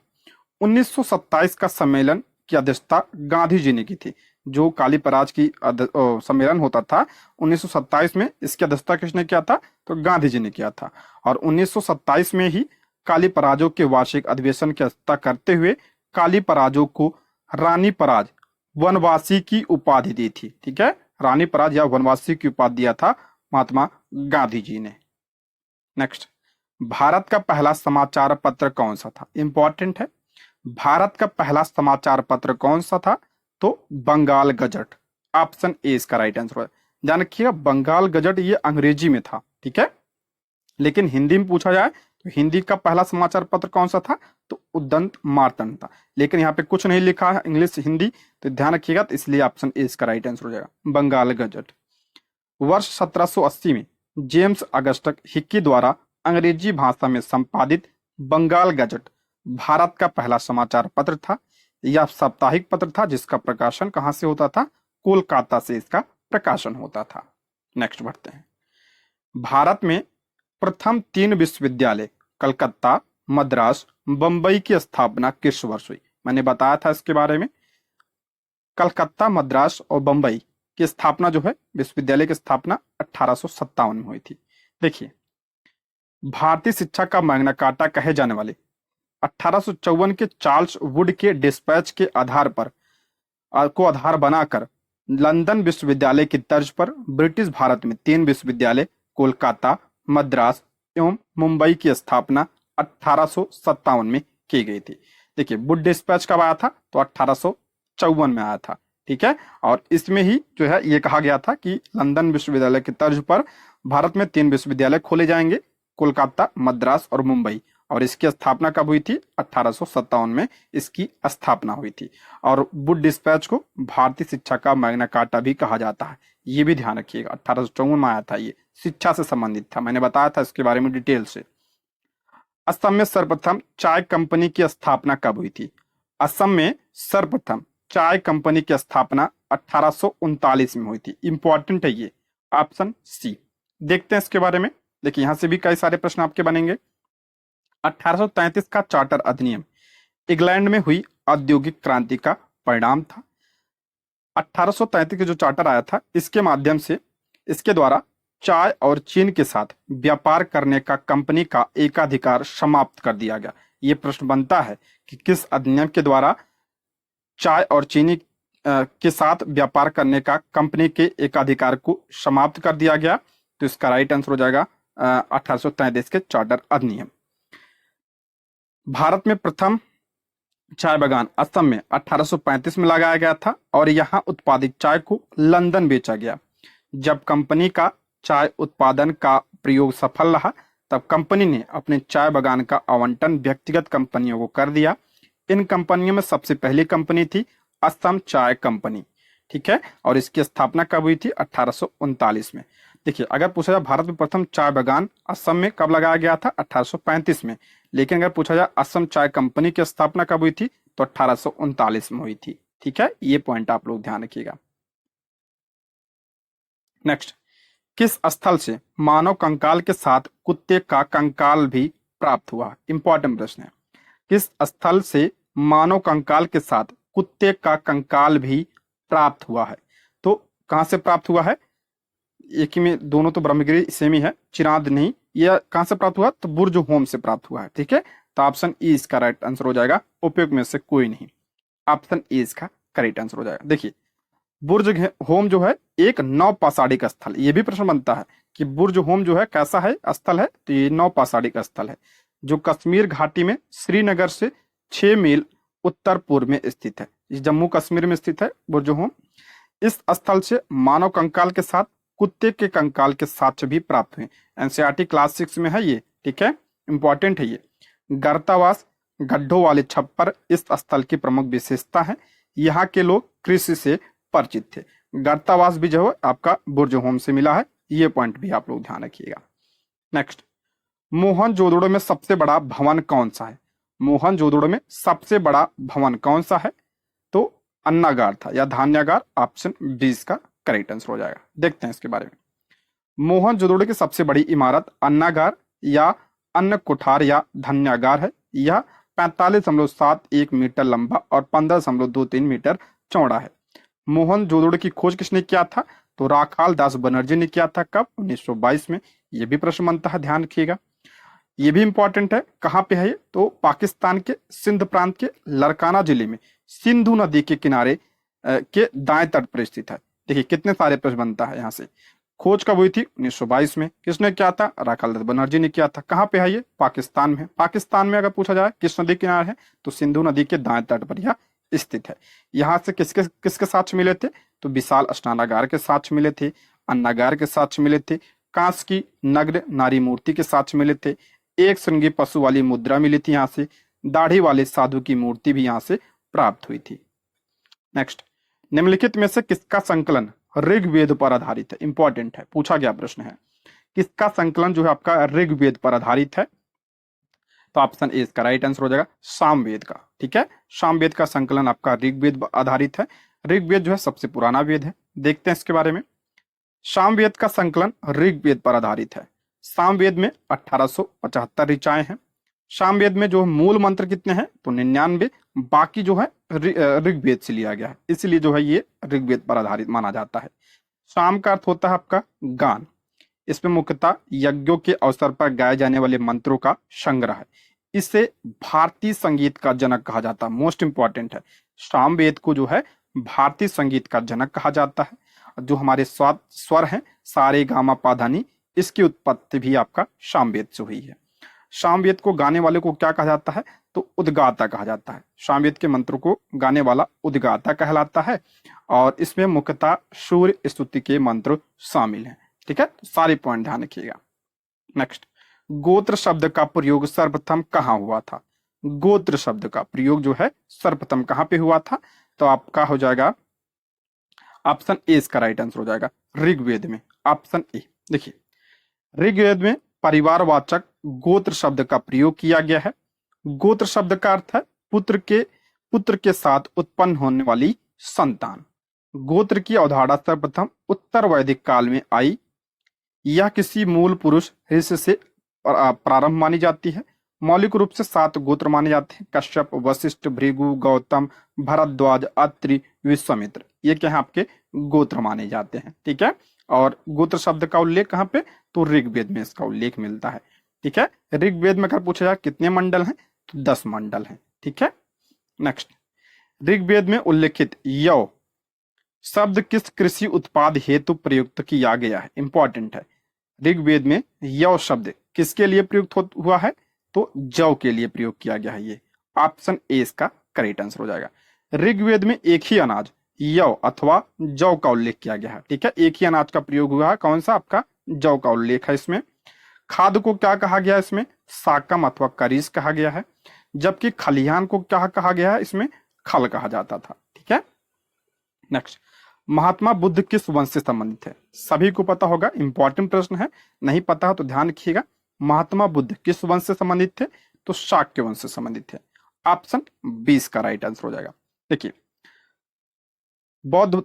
1927 का सम्मेलन की अध्यक्षता गांधी जी ने की थी। जो काली पराज की सम्मेलन होता था 1927 में, इसकी अध्यक्षता किसने किया था? तो गांधी जी ने किया था। और 1927 में ही काली पराजों के वार्षिक अधिवेशन की अध्यक्षता करते हुए काली पराजों को रानी पराज वनवासी की उपाधि दी थी। ठीक है, रानी पराज या वनवासी की उपाधि दिया था महात्मा गांधी जी ने। नेक्स्ट, भारत का पहला समाचार पत्र कौन सा था? इंपॉर्टेंट है। भारत का पहला समाचार पत्र कौन सा था? तो बंगाल गजट। ऑप्शन ए इसका राइट आंसर है। ध्यान रखिएगा, बंगाल गजट ये अंग्रेजी में था। ठीक है, लेकिन हिंदी में पूछा जाए तो हिंदी का पहला समाचार पत्र कौन सा था? तो उद्दंत मार्तंड था। लेकिन यहाँ पे कुछ नहीं लिखा है इंग्लिश हिंदी, तो ध्यान रखिएगा, तो इसलिए ऑप्शन ए इसका राइट आंसर हो जाएगा, बंगाल गजट। वर्ष 1780 में जेम्स अगस्टस हिक्की द्वारा अंग्रेजी भाषा में संपादित बंगाल गजट भारत का पहला समाचार पत्र था। यह साप्ताहिक पत्र था जिसका प्रकाशन कहां से होता था? कोलकाता से इसका प्रकाशन होता था। नेक्स्ट बढ़ते हैं। भारत में प्रथम 3 विश्वविद्यालय कलकत्ता, मद्रास, बंबई की स्थापना किस वर्ष हुई? मैंने बताया था इसके बारे में। कलकत्ता, मद्रास और बंबई की स्थापना जो है, विश्वविद्यालय की स्थापना 1857 में हुई थी। देखिए, भारतीय शिक्षा का मैग्ना कार्टा कहे जाने वाले 1854 के चार्ल्स वुड के डिस्पैच के आधार पर आधार बनाकर लंदन विश्वविद्यालय की तर्ज पर ब्रिटिश भारत में 3 विश्वविद्यालय कोलकाता, मद्रास एवं मुंबई की स्थापना 1857 में की गई थी। देखिए वुड डिस्पैच कब आया था, तो 1854 में आया था, ठीक है। और इसमें ही जो है ये कहा गया था कि लंदन विश्वविद्यालय की तर्ज पर भारत में 3 विश्वविद्यालय खोले जाएंगे, कोलकाता, मद्रास और मुंबई। और इसकी स्थापना कब हुई थी, 1857 में इसकी स्थापना हुई थी। और वुड डिस्पैच को भारतीय शिक्षा का मैग्ना कार्टा भी कहा जाता है, ये भी ध्यान रखिएगा। 1854 में आया था, ये शिक्षा से संबंधित था, मैंने बताया था इसके बारे में डिटेल से। असम में सर्वप्रथम चाय कंपनी की स्थापना कब हुई थी, असम में सर्वप्रथम चाय कंपनी की स्थापना 1839 में हुई थी। इंपॉर्टेंट है ये, ऑप्शन सी। देखते हैं इसके बारे में। देखिए यहां से भी कई सारे प्रश्न आपके बनेंगे। 1833 का चार्टर अधिनियम इंग्लैंड में हुई औद्योगिक क्रांति का परिणाम था। 1833 का जो चार्टर आया था, इसके माध्यम से इसके द्वारा चाय और चीन के साथ व्यापार करने का कंपनी का एकाधिकार समाप्त कर दिया गया। ये प्रश्न बनता है कि किस अधिनियम के द्वारा चाय और चीनी के साथ व्यापार करने का कंपनी के एकाधिकार को समाप्त कर दिया गया। तो इसका राइट आंसर हो जाएगा 1833 के चार्टर अधिनियम। भारत में प्रथम चाय बागान असम में 1835 में लगाया गया था और यहाँ उत्पादित चाय को लंदन बेचा गया। जब कंपनी का चाय उत्पादन का प्रयोग सफल रहा, तब कंपनी ने अपने चाय बागान का आवंटन व्यक्तिगत कंपनियों को कर दिया। इन कंपनियों में सबसे पहली कंपनी थी असम चाय कंपनी, ठीक है। और इसकी स्थापना कब हुई थी, 1839 में। देखिए अगर पूछा जाए भारत में प्रथम चाय बागान असम में कब लगाया गया था, 1835 में। लेकिन अगर पूछा जाए असम चाय कंपनी की स्थापना कब हुई थी, तो 1839 में हुई थी, ठीक है। ये पॉइंट आप लोग ध्यान रखिएगा। नेक्स्ट, किस स्थल से मानव कंकाल के साथ कुत्ते का कंकाल भी प्राप्त हुआ? इंपॉर्टेंट प्रश्न है। किस स्थल से मानव कंकाल के साथ कुत्ते का कंकाल भी प्राप्त हुआ है? तो कहां से प्राप्त हुआ है? एक ही में दोनों तो ब्रह्मगिरी सेम ही है, चिरांद नहीं। यह कहां से प्राप्त हुआ? तो बुर्ज होम से प्राप्त हुआ है, ठीक है। तो ऑप्शन ई इसका राइट आंसर हो जाएगा, उपयुक्त में से कोई नहीं। ऑप्शन ई इसका करेक्ट आंसर हो जाएगा। देखिए बुर्ज होम जो है एक नौपाषाणिक स्थल, ये भी प्रश्न बनता है कि बुर्ज होम जो है कैसा है स्थल है, तो ये नौपाषाणिक स्थल है जो कश्मीर घाटी में श्रीनगर से 6 मील उत्तर पूर्व में स्थित है। ये जम्मू कश्मीर में स्थित है बुर्ज होम। इस स्थल से मानव कंकाल के साथ कुत्ते के कंकाल के साक्ष्य भी प्राप्त हुए। एनसीईआरटी क्लास 6 में है ये, ठीक है, इंपॉर्टेंट है ये। गर्तावास गड्ढों वाले छप्पर इस स्थल की प्रमुख विशेषता है। यहाँ के लोग कृषि से परिचित थे। गर्तावास भी जो है आपका बुर्ज होम से मिला है, ये पॉइंट भी आप लोग ध्यान रखिएगा। नेक्स्ट, मोहनजोदड़ो में सबसे बड़ा भवन कौन सा है? मोहनजोदड़ो में सबसे बड़ा भवन कौन सा है? तो अन्नागार था या धान्यागार, ऑप्शन बी इसका करेक्ट आंसर हो जाएगा। देखते हैं इसके बारे में। मोहनजोदड़ो की सबसे बड़ी इमारत अन्नागार या अन्न कुठार या धान्यागार है। यह 45.71 मीटर लंबा और 15.23 मीटर चौड़ा है। मोहनजोदड़ो की खोज किसने किया था? तो राखाल दास बनर्जी ने किया था। कब? 1922 में। यह भी प्रश्न बनता है, ध्यान रखिएगा। ये भी इंपॉर्टेंट है, कहां पे है ये? तो पाकिस्तान के सिंध प्रांत के लरकाना जिले में सिंधु नदी के किनारे के दाएं तट पर स्थित है। देखिए कितने सारे प्रश्न बनता है यहाँ से। खोज कब हुई थी? 1922 में। किसने किया था? राखाल दास बनर्जी ने किया था। कहाँ पे है ये? पाकिस्तान में। पाकिस्तान में अगर पूछा जाए किस नदी किनारे है, तो सिंधु नदी के दाएं तट पर यह स्थित है। यहाँ से किसके किसके साक्ष्य मिले थे? तो विशाल स्नानागार के साक्ष्य मिले थे, अन्नागार के साक्ष्य मिले थे, कांस की नग्न नारी मूर्ति के साक्ष्य मिले थे, एक श्रृंगी पशु वाली मुद्रा मिली थी यहाँ से, दाढ़ी वाले साधु की मूर्ति भी यहाँ से प्राप्त हुई थी। नेक्स्ट, निम्नलिखित में से किसका संकलन ऋग्वेद पर आधारित है? इंपॉर्टेंट है, पूछा गया प्रश्न है। किसका संकलन जो है आपका ऋग्वेद पर आधारित है? तो ऑप्शन ए इसका राइट आंसर हो जाएगा, सामवेद का, ठीक है। सामवेद का संकलन आपका ऋग्वेद आधारित है। ऋग्वेद जो है सबसे पुराना वेद है। देखते हैं इसके बारे में। सामवेद का संकलन ऋग्वेद पर आधारित है। सामवेद में 1875 ऋचाएं हैं। सामवेद में जो मूल मंत्र कितने हैं? तो 99। बाकी जो है ऋग्वेद से लिया गया है, इसलिए जो है ये ऋग्वेद पर आधारित माना जाता है। साम का अर्थ होता है आपका गान। इसमें मुख्यतः यज्ञों के अवसर पर गाए जाने वाले मंत्रों का संग्रह है। इसे भारतीय संगीत का जनक कहा जाता है। मोस्ट इंपॉर्टेंट है, सामवेद को जो है भारतीय संगीत का जनक कहा जाता है। जो हमारे स्वर हैं सारे गामा पाधानी, इसकी उत्पत्ति भी आपका सामवेद से हुई है। सामवेद को गाने वाले को क्या कहा जाता है? तो तो उद्गाता कहा जाता है। सामवेद के मंत्रों को गाने वाला उद्गाता कहलाता है और इसमें मुख्यतः सूर्य स्तुति के मंत्र शामिल हैं। ठीक है, तो सारे पॉइंट ध्यान रखिएगा। नेक्स्ट, गोत्र शब्द का प्रयोग सर्वप्रथम कहाँ हुआ था? गोत्र शब्द का प्रयोग जो है सर्वप्रथम कहाँ पे हुआ था? तो आपका हो जाएगा ऑप्शन ए, इसका राइट आंसर हो जाएगा ऋग्वेद में, ऑप्शन ए। देखिए, ऋग्वेद में परिवारवाचक गोत्र शब्द का प्रयोग किया गया है। गोत्र शब्द का अर्थ है पुत्र के साथ उत्पन्न होने वाली संतान। गोत्र की अवधारणा सर्वप्रथम उत्तर वैदिक काल में आई। यह किसी मूल पुरुष ऋषि से प्रारंभ मानी जाती है। मौलिक रूप से 7 गोत्र माने जाते हैं: कश्यप, वशिष्ठ, भृगु, गौतम, भरद्वाज, अत्रि, विश्वामित्र। ये क्या है, आपके गोत्र माने जाते हैं। ठीक है, और गोत्र शब्द का उल्लेख कहाँ पे? तो ऋग्वेद में इसका उल्लेख मिलता है। ठीक है, ऋग्वेद में अगर पूछा जाए कितने मंडल हैं, तो 10 मंडल हैं। ठीक है, नेक्स्ट, ऋग्वेद में उल्लेखित यौ शब्द किस कृषि उत्पाद हेतु प्रयुक्त किया गया है? इंपॉर्टेंट है। ऋग्वेद में यौ शब्द किसके लिए प्रयुक्त हुआ है? तो जौ के लिए प्रयोग किया गया है। ये ऑप्शन ए इसका करेक्ट आंसर हो जाएगा। ऋग्वेद में एक ही अनाज यौ अथवा जौ का उल्लेख किया गया है। ठीक है, एक ही अनाज का प्रयोग हुआ है। कौन सा? आपका जौ का उल्लेख है इसमें। खाद को क्या कहा गया है इसमें? साकम अथवा करीस कहा गया है। जबकि खलिहान को क्या कहा गया है? इसमें खल कहा जाता था। ठीक है, नेक्स्ट, महात्मा बुद्ध किस वंश से संबंधित है? सभी को पता होगा, इंपॉर्टेंट प्रश्न है, नहीं पता हो तो ध्यान रखिएगा। महात्मा बुद्ध किस वंश से संबंधित थे? तो शाक्य वंश से संबंधित थे। ऑप्शन 20 का राइट आंसर हो जाएगा। देखिए, बौद्ध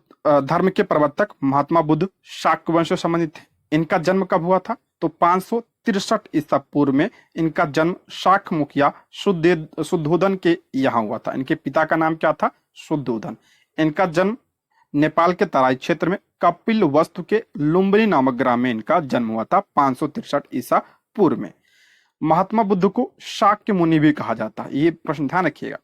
धर्म के प्रवर्तक महात्मा बुद्ध शाक्य वंश से संबंधित थे। इनका जन्म कब हुआ था? तो 563 ईसा पूर्व में इनका जन्म शाक्य मुखिया शुद्धोधन के यहाँ हुआ था। इनके पिता का नाम क्या था? शुद्धोधन। इनका जन्म नेपाल के तराई क्षेत्र में कपिल वस्तु के लुम्बिनी नामक ग्राम में इनका जन्म हुआ था 563 ईसा पूर्व में। महात्मा बुद्ध को शाक्य मुनि भी कहा जाता है। ये प्रश्न ध्यान रखिएगा,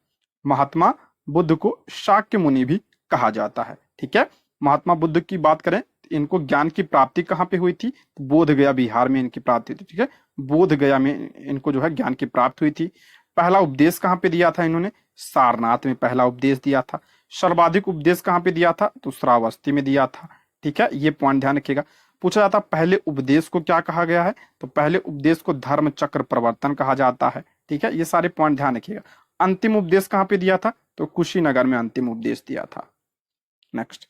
महात्मा बुद्ध को शाक्य मुनि भी कहा जाता है। ठीक है, महात्मा बुद्ध की बात करें, इनको ज्ञान की प्राप्ति कहाँ पे हुई थी? बोध गया बिहार में इनकी प्राप्ति थी। ठीक है, बोध गया में इनको जो है ज्ञान की प्राप्ति हुई थी। पहला उपदेश कहाँ पे दिया था इन्होंने? सारनाथ में पहला उपदेश दिया था। सर्वाधिक उपदेश कहाँ पे दिया था? तो श्रावस्ती में दिया था। ठीक है, ये पॉइंट ध्यान रखिएगा। पूछा जाता पहले उपदेश को क्या कहा गया है? तो पहले उपदेश को धर्म चक्र प्रवर्तन कहा जाता है। ठीक है, ये सारे पॉइंट ध्यान रखिएगा। अंतिम उपदेश कहाँ पे दिया था? तो कुशीनगर में अंतिम उपदेश दिया था। नेक्स्ट,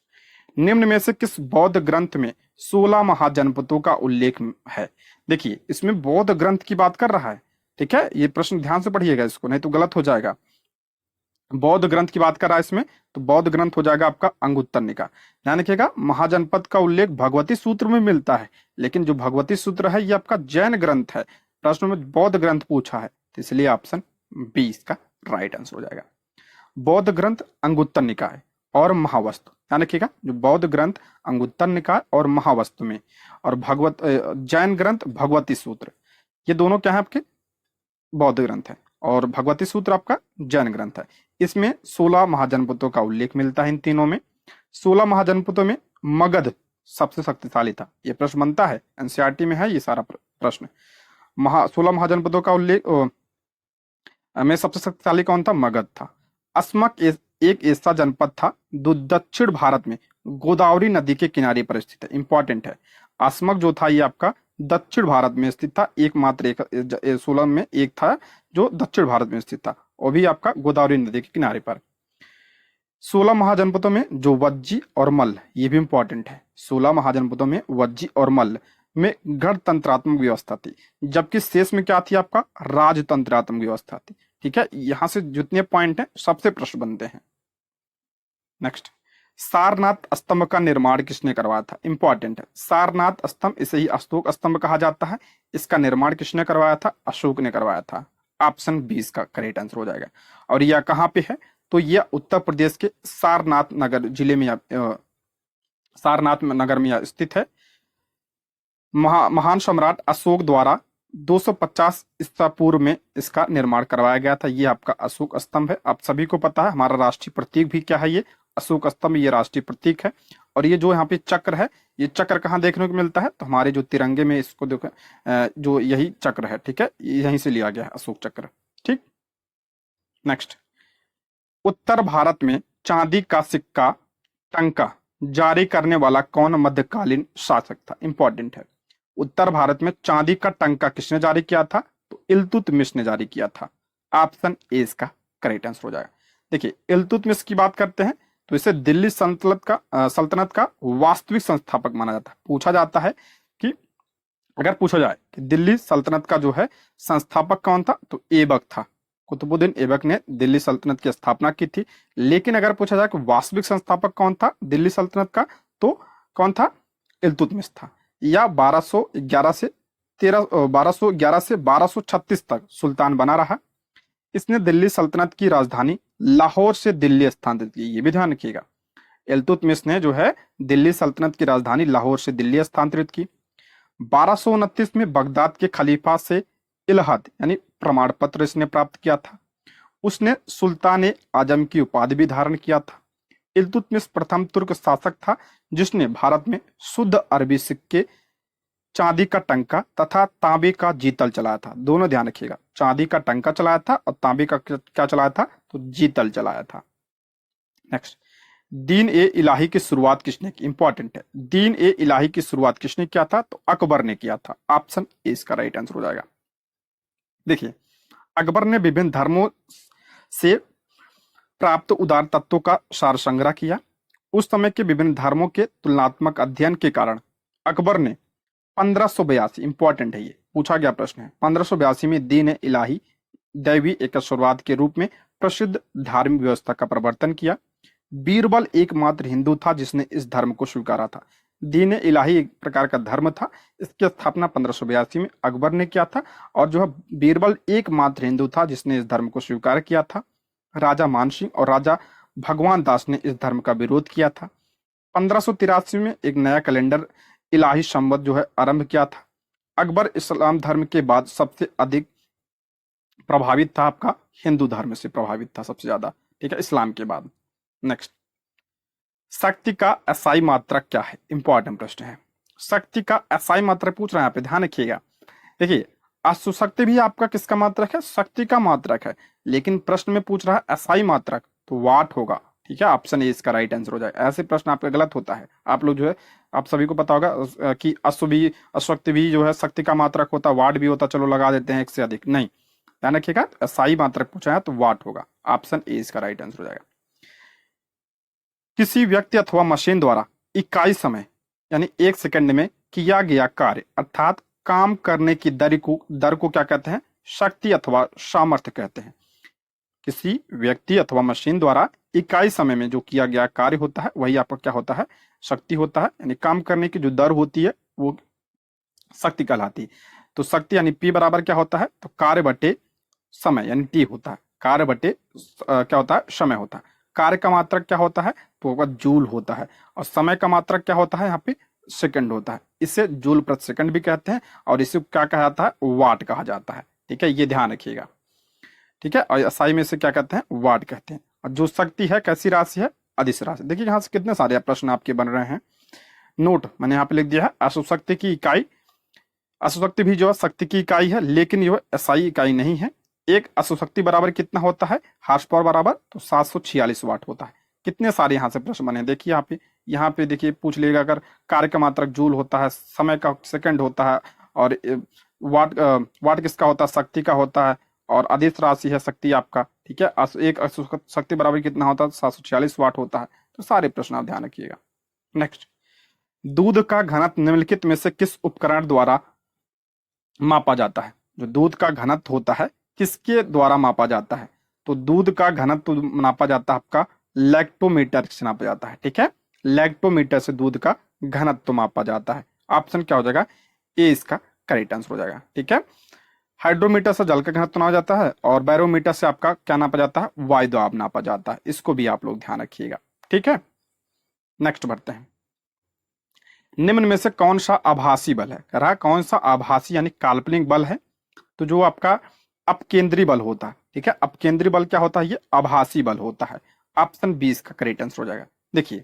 निम्न में से किस बौद्ध ग्रंथ में 16 महाजनपदों का उल्लेख है? देखिए, इसमें बौद्ध ग्रंथ की बात कर रहा है। ठीक है, ये प्रश्न ध्यान से पढ़िएगा इसको, नहीं तो गलत हो जाएगा। बौद्ध ग्रंथ की बात कर रहा है इसमें, तो बौद्ध ग्रंथ हो जाएगा आपका अंगुत्तर निकाय। ध्यान रखिएगा, महाजनपद का उल्लेख भगवती सूत्र में मिलता है, लेकिन जो भगवती सूत्र है ये आपका जैन ग्रंथ है। प्रश्न में बौद्ध ग्रंथ पूछा है, तो इसलिए ऑप्शन बी इसका राइट आंसर हो जाएगा। बौद्ध ग्रंथ अंगुत्तर निकाय और महावस्तु, ध्यान रखिएगा, जो बौद्ध ग्रंथ अंगुत्तर निकाय और महावस्तु में, और जैन ग्रंथ भगवती सूत्र, ये दोनों क्या है? आपके बौद्ध ग्रंथ है, और भगवती सूत्र आपका जैन ग्रंथ है। इसमें 16 महाजनपदों का उल्लेख मिलता है इन तीनों में। 16 महाजनपदों में मगध सबसे शक्तिशाली था। ये प्रश्न बनता है, एनसीईआरटी में है ये सारा प्रश्न। 16 महाजनपदों का उल्लेख में सबसे शक्तिशाली कौन था? मगध था। अस्मक एक ऐसा जनपद था जो दक्षिण भारत में गोदावरी नदी के किनारे पर स्थित है। इंपॉर्टेंट है, अस्मक जो था ये आपका दक्षिण भारत में स्थित था। एकमात्र एक 16 में एक था जो दक्षिण भारत में स्थित था, वो भी आपका गोदावरी नदी के किनारे पर। 16 महाजनपदों में जो वज्जी और मल्ल, ये भी इंपॉर्टेंट है। 16 महाजनपदों में वज्जी और मल्ल में गणतंत्रात्मक व्यवस्था थी, जबकि शेष में क्या थी? आपका राजतंत्रात्मक व्यवस्था थी। ठीक है, यहां से जितने पॉइंट हैं सबसे प्रश्न बनते हैं। नेक्स्ट, सारनाथ स्तंभ का निर्माण किसने करवाया था? इंपॉर्टेंट है, सारनाथ स्तंभ, इसे ही अशोक स्तंभ कहा जाता है। इसका निर्माण किसने करवाया था? अशोक ने करवाया था। ऑप्शन 20 का करेक्ट आंसर हो जाएगा। और यह कहाँ पे है? तो यह उत्तर प्रदेश के सारनाथ नगर जिले में, सारनाथ नगर में स्थित है। महान सम्राट अशोक द्वारा 250 ईसा पूर्व में इसका निर्माण करवाया गया था। ये आपका अशोक स्तंभ है। आप सभी को पता है हमारा राष्ट्रीय प्रतीक भी क्या है? ये अशोक स्तंभ, ये राष्ट्रीय प्रतीक है। और ये जो यहाँ पे चक्र है, ये चक्र कहाँ देखने को मिलता है? तो हमारे जो तिरंगे में इसको देखो, जो यही चक्र है। ठीक है, यहीं से लिया गया है अशोक चक्र। ठीक, नेक्स्ट, उत्तर भारत में चांदी का सिक्का टंका जारी करने वाला कौन मध्यकालीन शासक था? इंपॉर्टेंट है। उत्तर भारत में चांदी का टंका किसने जारी किया था? तो इल्तुतमिश ने जारी किया था। ऑप्शन ए इसका करेक्ट आंसर हो जाएगा। देखिए, इल्तुतमिश की बात करते हैं तो इसे दिल्ली सल्तनत का वास्तविक संस्थापक माना जाता है। पूछा जाता है कि अगर पूछा जाए कि दिल्ली सल्तनत का जो है संस्थापक कौन था, तो ऐबक था। कुतुबुद्दीन ऐबक ने दिल्ली सल्तनत की स्थापना की थी। लेकिन अगर पूछा जाए कि वास्तविक संस्थापक कौन था दिल्ली सल्तनत का, तो कौन था? इल्तुतमिश था। या 1211 से 1236 तक सुल्तान बना रहा। इसने दिल्ली सल्तनत की राजधानी लाहौर से दिल्ली स्थानांतरित की, ये भी ध्यान रखिएगा। इल्तुतमिश ने जो है दिल्ली सल्तनत की राजधानी लाहौर से दिल्ली स्थानांतरित की। 1229 में बगदाद के खलीफा से इलहद यानी प्रमाण पत्र इसने प्राप्त किया था। उसने सुल्तान आजम की उपाधि भी धारण किया था। इल्तुतमिश प्रथम तुर्क शासक था जिसने भारत में शुद्ध अरबी सिक्के, चांदी का टंका तथा तांबे का जीतल चलाया था। दोनों ध्यान रखिएगा, चांदी का टंका चलाया था और तांबे का क्या चलाया था? तो जीतल चलाया था। नेक्स्ट, दीन ए इलाही की शुरुआत किसने की? इंपॉर्टेंट है। दीन ए इलाही की शुरुआत किसने किया था? तो अकबर ने किया था। ऑप्शन ए इसका राइट आंसर हो जाएगा। देखिए, अकबर ने विभिन्न धर्मों से प्राप्त उदार तत्वों का सार संग्रह किया। उस समय के विभिन्न धर्मों के तुलनात्मक अध्ययन के कारण अकबर ने 1582, इंपॉर्टेंट है, ये पूछा गया प्रश्न है, 1582 में दीन इलाही दैवी एकस्वरवाद के रूप में प्रसिद्ध धार्मिक व्यवस्था का प्रवर्तन किया। बीरबल एकमात्र हिंदू था जिसने इस धर्म को स्वीकारा था। दीन इलाही एक प्रकार का धर्म था। इसकी स्थापना 1582 में अकबर ने किया था और जो है बीरबल एकमात्र हिंदू था जिसने इस धर्म को स्वीकार किया था। राजा मानसिंह और राजा भगवान दास ने इस धर्म का विरोध किया था। 1583 में एक नया कैलेंडर इलाही संवत जो है आरंभ किया था। अकबर इस्लाम धर्म के बाद सबसे अधिक प्रभावित था, आपका हिंदू धर्म से प्रभावित था सबसे ज्यादा, ठीक है, इस्लाम के बाद। नेक्स्ट, शक्ति का एसआई मात्रक क्या है? इंपॉर्टेंट प्रश्न है। शक्ति का एसआई मात्रक पूछ रहे हैं, यहाँ पे ध्यान रखिएगा। देखिए, अशुशक्ति भी आपका किसका मात्रक है? शक्ति का मात्रक है। लेकिन प्रश्न में पूछ रहा है एसआई मात्रक, तो वाट होगा, ठीक है। ऑप्शन ए इसका राइट आंसर हो जाएगा। ऐसे प्रश्न आपका गलत होता है। आप लोग जो है, आप सभी को पता होगा कि अशक्ति भी जो है शक्ति का मात्रक होता, वाट भी होता, चलो लगा देते हैं एक से अधिक, नहीं, ध्यान रखिएगा। एसआई मात्रक पूछा है तो वाट होगा। ऑप्शन ए इसका राइट आंसर हो जाएगा। किसी व्यक्ति अथवा मशीन द्वारा इकाई समय यानी 1 सेकंड में किया गया कार्य अर्थात काम करने की दर को क्या कहते हैं? शक्ति अथवा सामर्थ्य कहते हैं। किसी व्यक्ति अथवा मशीन द्वारा इकाई समय में जो किया गया कार्य होता है वही आपका क्या होता है? शक्ति होता है। यानी काम करने की जो दर होती है वो शक्ति कहलाती है। तो शक्ति यानी पी बराबर क्या होता है? तो कार्य बटे समय यानी टी होता है। कार्य बटे क्या होता है? समय होता है। कार्य का मात्रक क्या होता है? तो जूल होता है। और समय का मात्रक क्या होता है? यहाँ पे सेकंड होता है। इसे जूल प्रति सेकंड भी कहते हैं और इसे क्या कहा जाता है? वाट कहा जाता है, ठीक है, ये ध्यान रखिएगा, ठीक है। और एसआई में से क्या कहते हैं? वाट कहते हैं। और जो शक्ति है कैसी राशि है? अदिश राशि। देखिए यहाँ से कितने सारे प्रश्न आपके बन रहे हैं। नोट मैंने यहाँ पे लिख दिया है, अशुशक्ति की इकाई, अशुशक्ति भी जो है शक्ति की इकाई है लेकिन ये एसआई इकाई नहीं है। एक अशुशक्ति बराबर कितना होता है? हार्स पावर बराबर तो 746 वाट होता है। कितने सारे यहाँ से प्रश्न बने देखिए। यहाँ पे देखिए पूछ लेगा, अगर कार्य का मात्रक जूल होता है, समय का सेकंड होता है और वाट किसका होता है? शक्ति का होता है। और अदिश राशि है शक्ति आपका, ठीक है। एक शक्ति बराबर कितना होता है? 746 वाट होता है। तो सारे प्रश्न आप ध्यान रखिएगा। नेक्स्ट, दूध का घनत्व निम्नलिखित में से किस उपकरण द्वारा मापा जाता है? जो दूध का घनत्व होता है किसके द्वारा मापा जाता है? तो दूध का घनत्व नापा जाता है आपका लैक्टोमीटर से नापा जाता है, ठीक है। लैक्टोमीटर से दूध का घनत्व मापा जाता है। ऑप्शन क्या हो जाएगा? ए इसका करेक्ट आंसर हो जाएगा, ठीक है। हाइड्रोमीटर से जल का घनत्व नापा जाता है और बैरोमीटर से आपका क्या नापा जाता है? वायु दाब नापा जाता है। इसको भी आप लोग ध्यान रखिएगा, ठीक है। नेक्स्ट बढ़ते हैं। निम्न में से कौन सा आभासी बल है? कह रहा है कौन सा आभासी यानी काल्पनिक बल है? तो जो आपका अपकेंद्री बल होता है, ठीक है। अपकेंद्री बल क्या होता है? ये आभासी बल होता है। ऑप्शन बी इसका करेक्ट आंसर हो जाएगा। देखिए,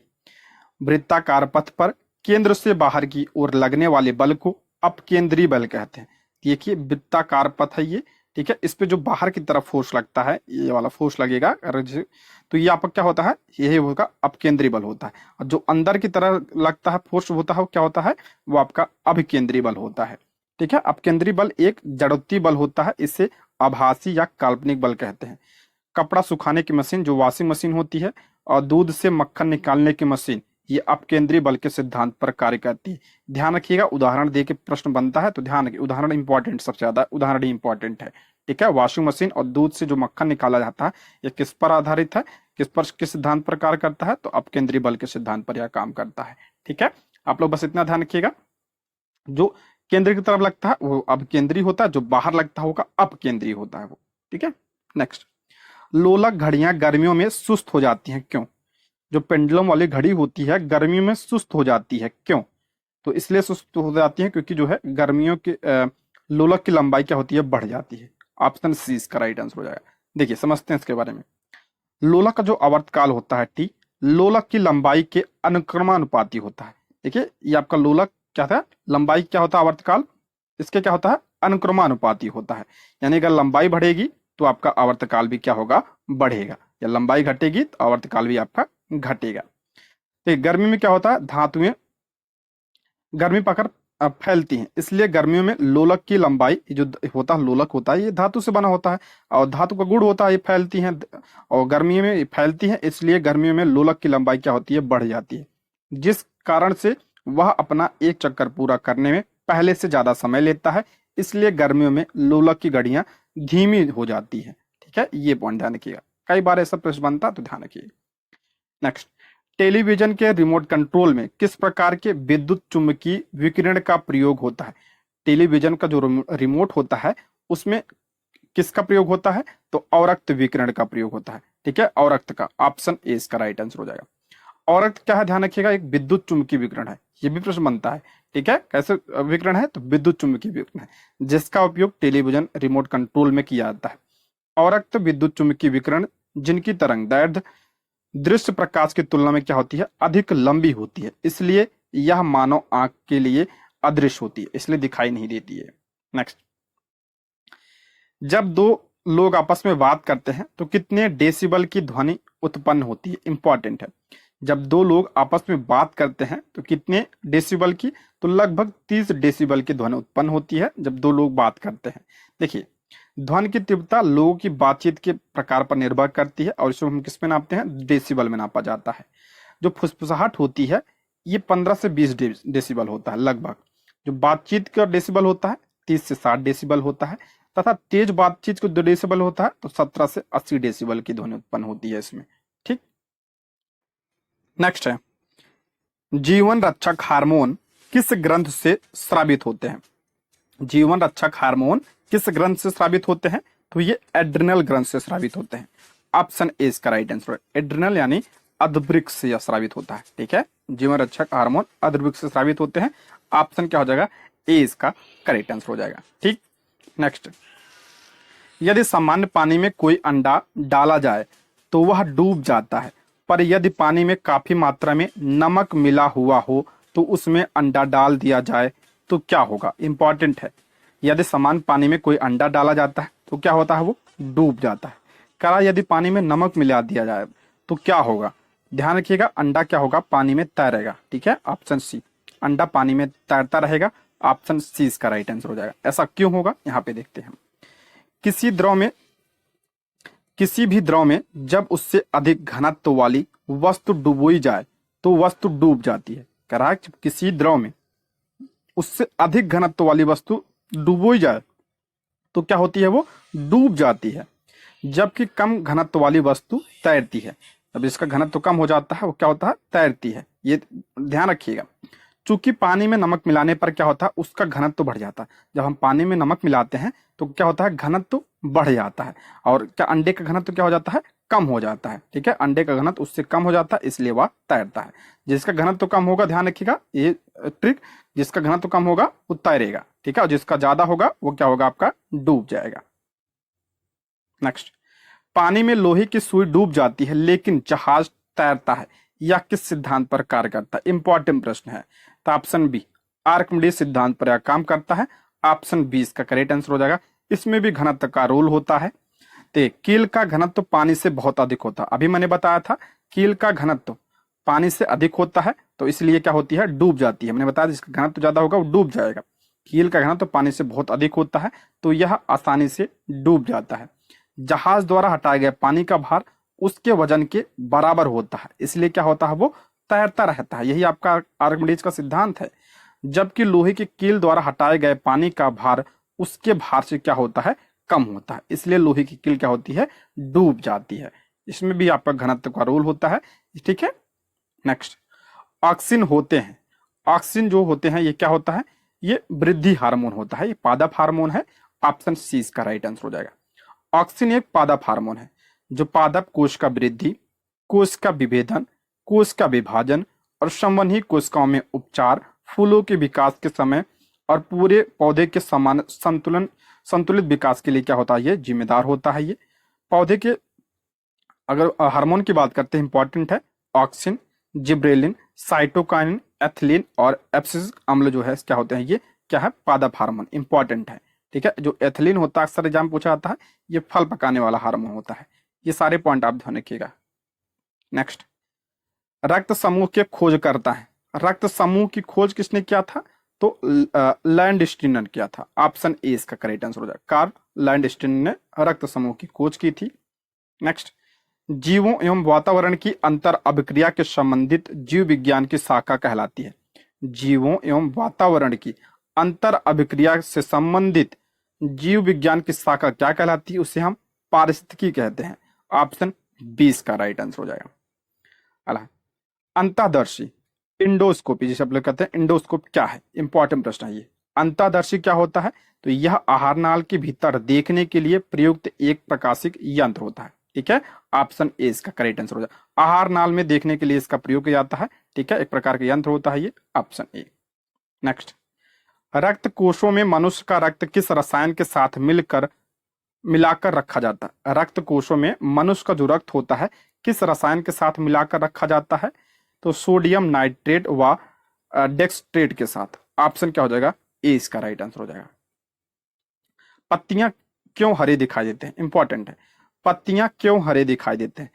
वृत्ताकार पथ पर केंद्र से बाहर की ओर लगने वाले बल को अपकेंद्री बल कहते हैं। देखिए, वृत्ताकार पथ है ये, ठीक है। इस पे जो बाहर की तरफ फोर्स लगता है, ये वाला फोर्स लगेगा, तो ये आपका क्या होता है, यही होगा अपकेंद्री बल होता है। और जो अंदर की तरफ लगता है फोर्स होता है, वो क्या होता है, वो आपका अभिकेंद्री बल होता है। ठीक है। अपकेंद्री बल एक जड़त्वीय बल होता है, इसे आभासी या काल्पनिक बल कहते हैं। कपड़ा सुखाने की मशीन जो वॉशिंग मशीन होती है, और दूध से मक्खन निकालने की मशीन, ये अपकेंद्री बल के सिद्धांत पर कार्य करती है। ध्यान रखिएगा, उदाहरण दे के प्रश्न बनता है तो ध्यान रखिए, उदाहरण इंपॉर्टेंट, सबसे ज्यादा उदाहरण ही इंपॉर्टेंट है। ठीक है। वॉशिंग मशीन और दूध से जो मक्खन निकाला जाता है, ये किस पर आधारित है, किस पर, किस सिद्धांत पर कार्य करता है, तो अपकेंद्री बल के सिद्धांत पर यह काम करता है। ठीक है। आप लोग बस इतना ध्यान रखिएगा, जो केंद्र की तरफ लगता है वो अपकेंद्री होता है, जो बाहर लगता होगा अपकेंद्री होता है वो। ठीक है। नेक्स्ट, लोलक घड़ियां गर्मियों में सुस्त हो जाती हैं, क्यों? जो पेंडुलम वाली घड़ी होती है गर्मियों में सुस्त हो जाती है, क्यों? तो इसलिए सुस्त हो जाती है क्योंकि जो है गर्मियों के लोलक की लंबाई क्या होती है, बढ़ जाती है। ऑप्शन सी इसका राइट आंसर हो जाएगा। देखिए समझते हैं इसके बारे में। लोलक का जो आवर्तकाल होता है टी, लोलक की लंबाई के अनुक्रमानुपाती होता है। देखिए ये आपका लोलक क्या था, लंबाई क्या होता है, आवर्तकाल, इसके क्या होता है, अनुक्रमानुपाती होता है। यानी अगर लंबाई बढ़ेगी तो आपका आवर्तकाल भी क्या होगा, बढ़ेगा, या लंबाई घटेगी तो आवर्तकाल भी आपका घटेगा। तो गर्मी में क्या होता है, धातुएं गर्मी पाकर फैलती हैं, इसलिए गर्मियों में लोलक की लंबाई, जो होता है लोलक होता है, ये धातु से बना होता है और धातु का गुण होता है, ये फैलती हैं और गर्मियों में फैलती हैं, इसलिए गर्मियों में लोलक की लंबाई क्या होती है, बढ़ जाती है, जिस कारण से वह अपना एक चक्कर पूरा करने में पहले से ज्यादा समय लेता है, इसलिए गर्मियों में लोलक की घड़ियां धीमी हो जाती है। ठीक है। ये पॉइंट ध्यान रखिएगा, कई बार ऐसा प्रश्न बनता है तो ध्यान रखिए। नेक्स्ट, टेलीविजन के रिमोट कंट्रोल में किस प्रकार के विद्युत चुम्बकीय विकिरण का प्रयोग होता है? टेलीविजन का जो रिमोट होता है उसमें किसका प्रयोग होता है, तो अवरक्त विकिरण का प्रयोग होता है। ठीक है। अवरक्त का, ऑप्शन ए इसका राइट आंसर हो जाएगा। अवरक्त क्या है, ध्यान रखिएगा, एक विद्युत चुम्बकीय विकिरण है, ये भी प्रश्न बनता है। ठीक है। कैसे विकिरण है, तो विद्युत चुम्बकीय विकिरण है, जिसका उपयोग टेलीविजन रिमोट कंट्रोल में किया जाता है। अवरक्त विद्युत चुम्बकीय विकिरण जिनकी तरंग दैर्ध्य दृश्य प्रकाश की तुलना में क्या होती है, अधिक लंबी होती है, इसलिए यह मानव आंख के लिए अदृश्य होती है, इसलिए दिखाई नहीं देती है। नेक्स्ट, जब दो लोग आपस में बात करते हैं तो कितने डेसिबल की ध्वनि उत्पन्न होती है? इंपॉर्टेंट है। जब दो लोग आपस में बात करते हैं तो कितने डेसिबल की, तो लगभग 30 डेसिबल की ध्वनि उत्पन्न होती है जब दो लोग बात करते हैं। देखिए, ध्वनि की तीव्रता लोगों की बातचीत के प्रकार पर निर्भर करती है और इसको हम किस में नापते हैं, डेसिबल में नापा जाता है। जो फुसफुसाहट होती है ये 15 से 20 डेसिबल होता है लगभग। जो बातचीत का डेसिबल होता है 30 से 60 डेसिबल होता है, तथा तेज बातचीत को 2 डेसिबल होता है तो 17 से 80 डेसिबल की ध्वनि उत्पन्न होती है इसमें। ठीक। नेक्स्ट है, जीवन रक्षक हार्मोन किस ग्रंथ से स्रावित होते हैं? जीवन रक्षक हार्मोन किस ग्रंथ से स्रावित होते हैं, तो ये एड्रिनल ग्रंथ से स्रावित होते हैं। ऑप्शन ए इसका राइट आंसर है। एड्रिनल यानी अधवृक्ष से यह स्रावित होता है। ठीक है। जीवन रक्षक हार्मोन अधवृक्ष से स्रावित होते हैं। ऑप्शन क्या हो जाएगा, ए इसका करेक्ट आंसर हो जाएगा। ठीक। नेक्स्ट, यदि सामान्य पानी में कोई अंडा डाला जाए तो वह डूब जाता है, पर यदि पानी में काफी मात्रा में नमक मिला हुआ हो तो उसमें अंडा डाल दिया जाए तो क्या होगा? इंपॉर्टेंट है। यदि सामान्य पानी में कोई अंडा डाला जाता है तो क्या होता है, वो डूब जाता है। करा यदि पानी में नमक मिला दिया जाए तो क्या होगा? ध्यान रखिएगा, अंडा क्या होगा, पानी में तैरेगा। ठीक है। ऑप्शन सी, अंडा पानी में तैरता रहेगा। ऑप्शन सी इसका राइट आंसर हो जाएगा। ऐसा क्यों होगा, यहाँ पे देखते हैं। किसी भी द्रव में जब उससे अधिक घनत्व वाली वस्तु डुबोई जाए तो वस्तु डूब जाती है। करा किसी द्रव में उससे अधिक घनत्व वाली वस्तु डुबोई जाए तो क्या होती है, वो डूब जाती है, जबकि कम घनत्व वाली वस्तु तैरती है। अब इसका घनत्व कम हो जाता है वो क्या होता है, तैरती है। ये ध्यान रखिएगा। चूंकि पानी में नमक मिलाने पर क्या होता है, उसका घनत्व बढ़ जाता है। जब हम पानी में नमक मिलाते हैं तो क्या होता है, घनत्व बढ़ जाता है। और क्या अंडे का घनत्व क्या हो जाता है, कम हो जाता है। ठीक है। अंडे का घनत्व उससे कम हो जाता है, इसलिए वह तैरता है। जिसका घनत्व कम होगा, ध्यान रखिएगा ये ट्रिक, जिसका घनत्व कम होगा वो तैरेगा। ठीक है। और जिसका ज्यादा होगा वो क्या होगा, आपका डूब जाएगा। नेक्स्ट, पानी में लोहे की सुई डूब जाती है लेकिन जहाज तैरता है, यह किस सिद्धांत पर कार्य करता है? इंपॉर्टेंट प्रश्न है। तो ऑप्शन बी, आर्किमिडीज सिद्धांत पर यह काम करता है। ऑप्शन बी इसका करेक्ट आंसर हो जाएगा। इसमें भी घनत्व का रोल होता है। तो कील का घनत्व पानी से बहुत अधिक होता है। अभी मैंने बताया था कील का घनत्व पानी से अधिक होता है, तो इसलिए क्या होती है, डूब जाती है। मैंने बताया जिसका घनत्व ज्यादा होगा वो डूब जाएगा। कील का घनत्व पानी से बहुत अधिक होता है, तो यह आसानी से डूब जाता है। जहाज द्वारा हटाया गया पानी का भार उसके वजन के बराबर होता है, इसलिए क्या होता है, वो तैरता रहता है। यही आपका आर्किमिडीज का सिद्धांत है। जबकि लोहे की कील द्वारा हटाए गए पानी का भार उसके भार से क्या होता है, कम होता है, इसलिए लोहे की कील क्या होती है, डूब जाती है। इसमें भी आपका घनत्व का रोल होता है। ठीक है, नेक्स्ट, ऑक्सिन होते हैं। ऑक्सिन जो होते हैं ये क्या होता है, ये वृद्धि हार्मोन होता है, ये पादप हार्मोन है। ऑप्शन सी इसका राइट आंसर हो जाएगा। ऑक्सिन एक पादप हार्मोन है जो पादप कोश का वृद्धि, कोश का विभेदन, कोश का विभाजन और संवहनी कोशिकाओं में उपचार, फूलों के विकास के समय और पूरे पौधे के समान संतुलित विकास के लिए क्या होता है, ये जिम्मेदार होता है। ये पौधे के अगर हार्मोन की बात करते हैं, इंपॉर्टेंट है ऑक्सिन, जिब्रेलिन, साइटोकाइनिन, एथिलीन और एब्सिसिक अम्ल जो है क्या होते हैं, ये क्या है, पादप हार्मोन, इंपॉर्टेंट है। ठीक है, जो एथिलीन होता है अक्सर एग्जाम पूछा जाता है, ये फल पकाने वाला हार्मोन होता है। ये सारे पॉइंट आप ध्यान रखिएगा। नेक्स्ट, रक्त समूह के खोज करता है। रक्त समूह की खोज किसने किया था, तो लैंडस्टीनर ने किया था। ऑप्शन ए इसका करेक्ट आंसर हो जाएगा। कार्ल लैंडस्टीनर ने रक्त समूह की खोज की थी। नेक्स्ट, जीवों एवं वातावरण की अंतर अभिक्रिया के संबंधित जीव विज्ञान की शाखा कहलाती है। जीवों एवं वातावरण की अंतर अभिक्रिया से संबंधित जीव विज्ञान की शाखा क्या कहलाती है, उसे हम पारिस्थितिकी कहते हैं। ऑप्शन 20 का राइट आंसर हो जाएगा। अला अंतःदर्शी इंडोस्कोपी, जिसे आप लोग कहते हैं इंडोस्कोप, क्या है, इंपॉर्टेंट प्रश्न है ये। अंतःदर्शी क्या होता है, तो यह आहार नाल के भीतर देखने के लिए प्रयुक्त एक प्रकाशिक यंत्र होता है। ठीक है, ऑप्शन ए इसका करेक्ट आंसर हो जाएगा। आहार नाल में देखने के लिए इसका प्रयोग किया जाता है। ठीक है, एक प्रकार का यंत्र होता है ये, ऑप्शन ए। नेक्स्ट, रक्त कोशों में मनुष्य का रक्त किस रसायन के साथ मिलाकर रखा जाता है। रक्त कोशों में मनुष्य का जो रक्त होता है किस रसायन के साथ मिलाकर रखा जाता है, तो सोडियम नाइट्रेट व डेक्सट्रेट के साथ। ऑप्शन क्या हो जाएगा, ए इसका राइट आंसर हो जाएगा। पत्तियां क्यों हरे दिखाई देते हैं, इंपॉर्टेंट है। पत्तियां क्यों हरे दिखाई देते हैं,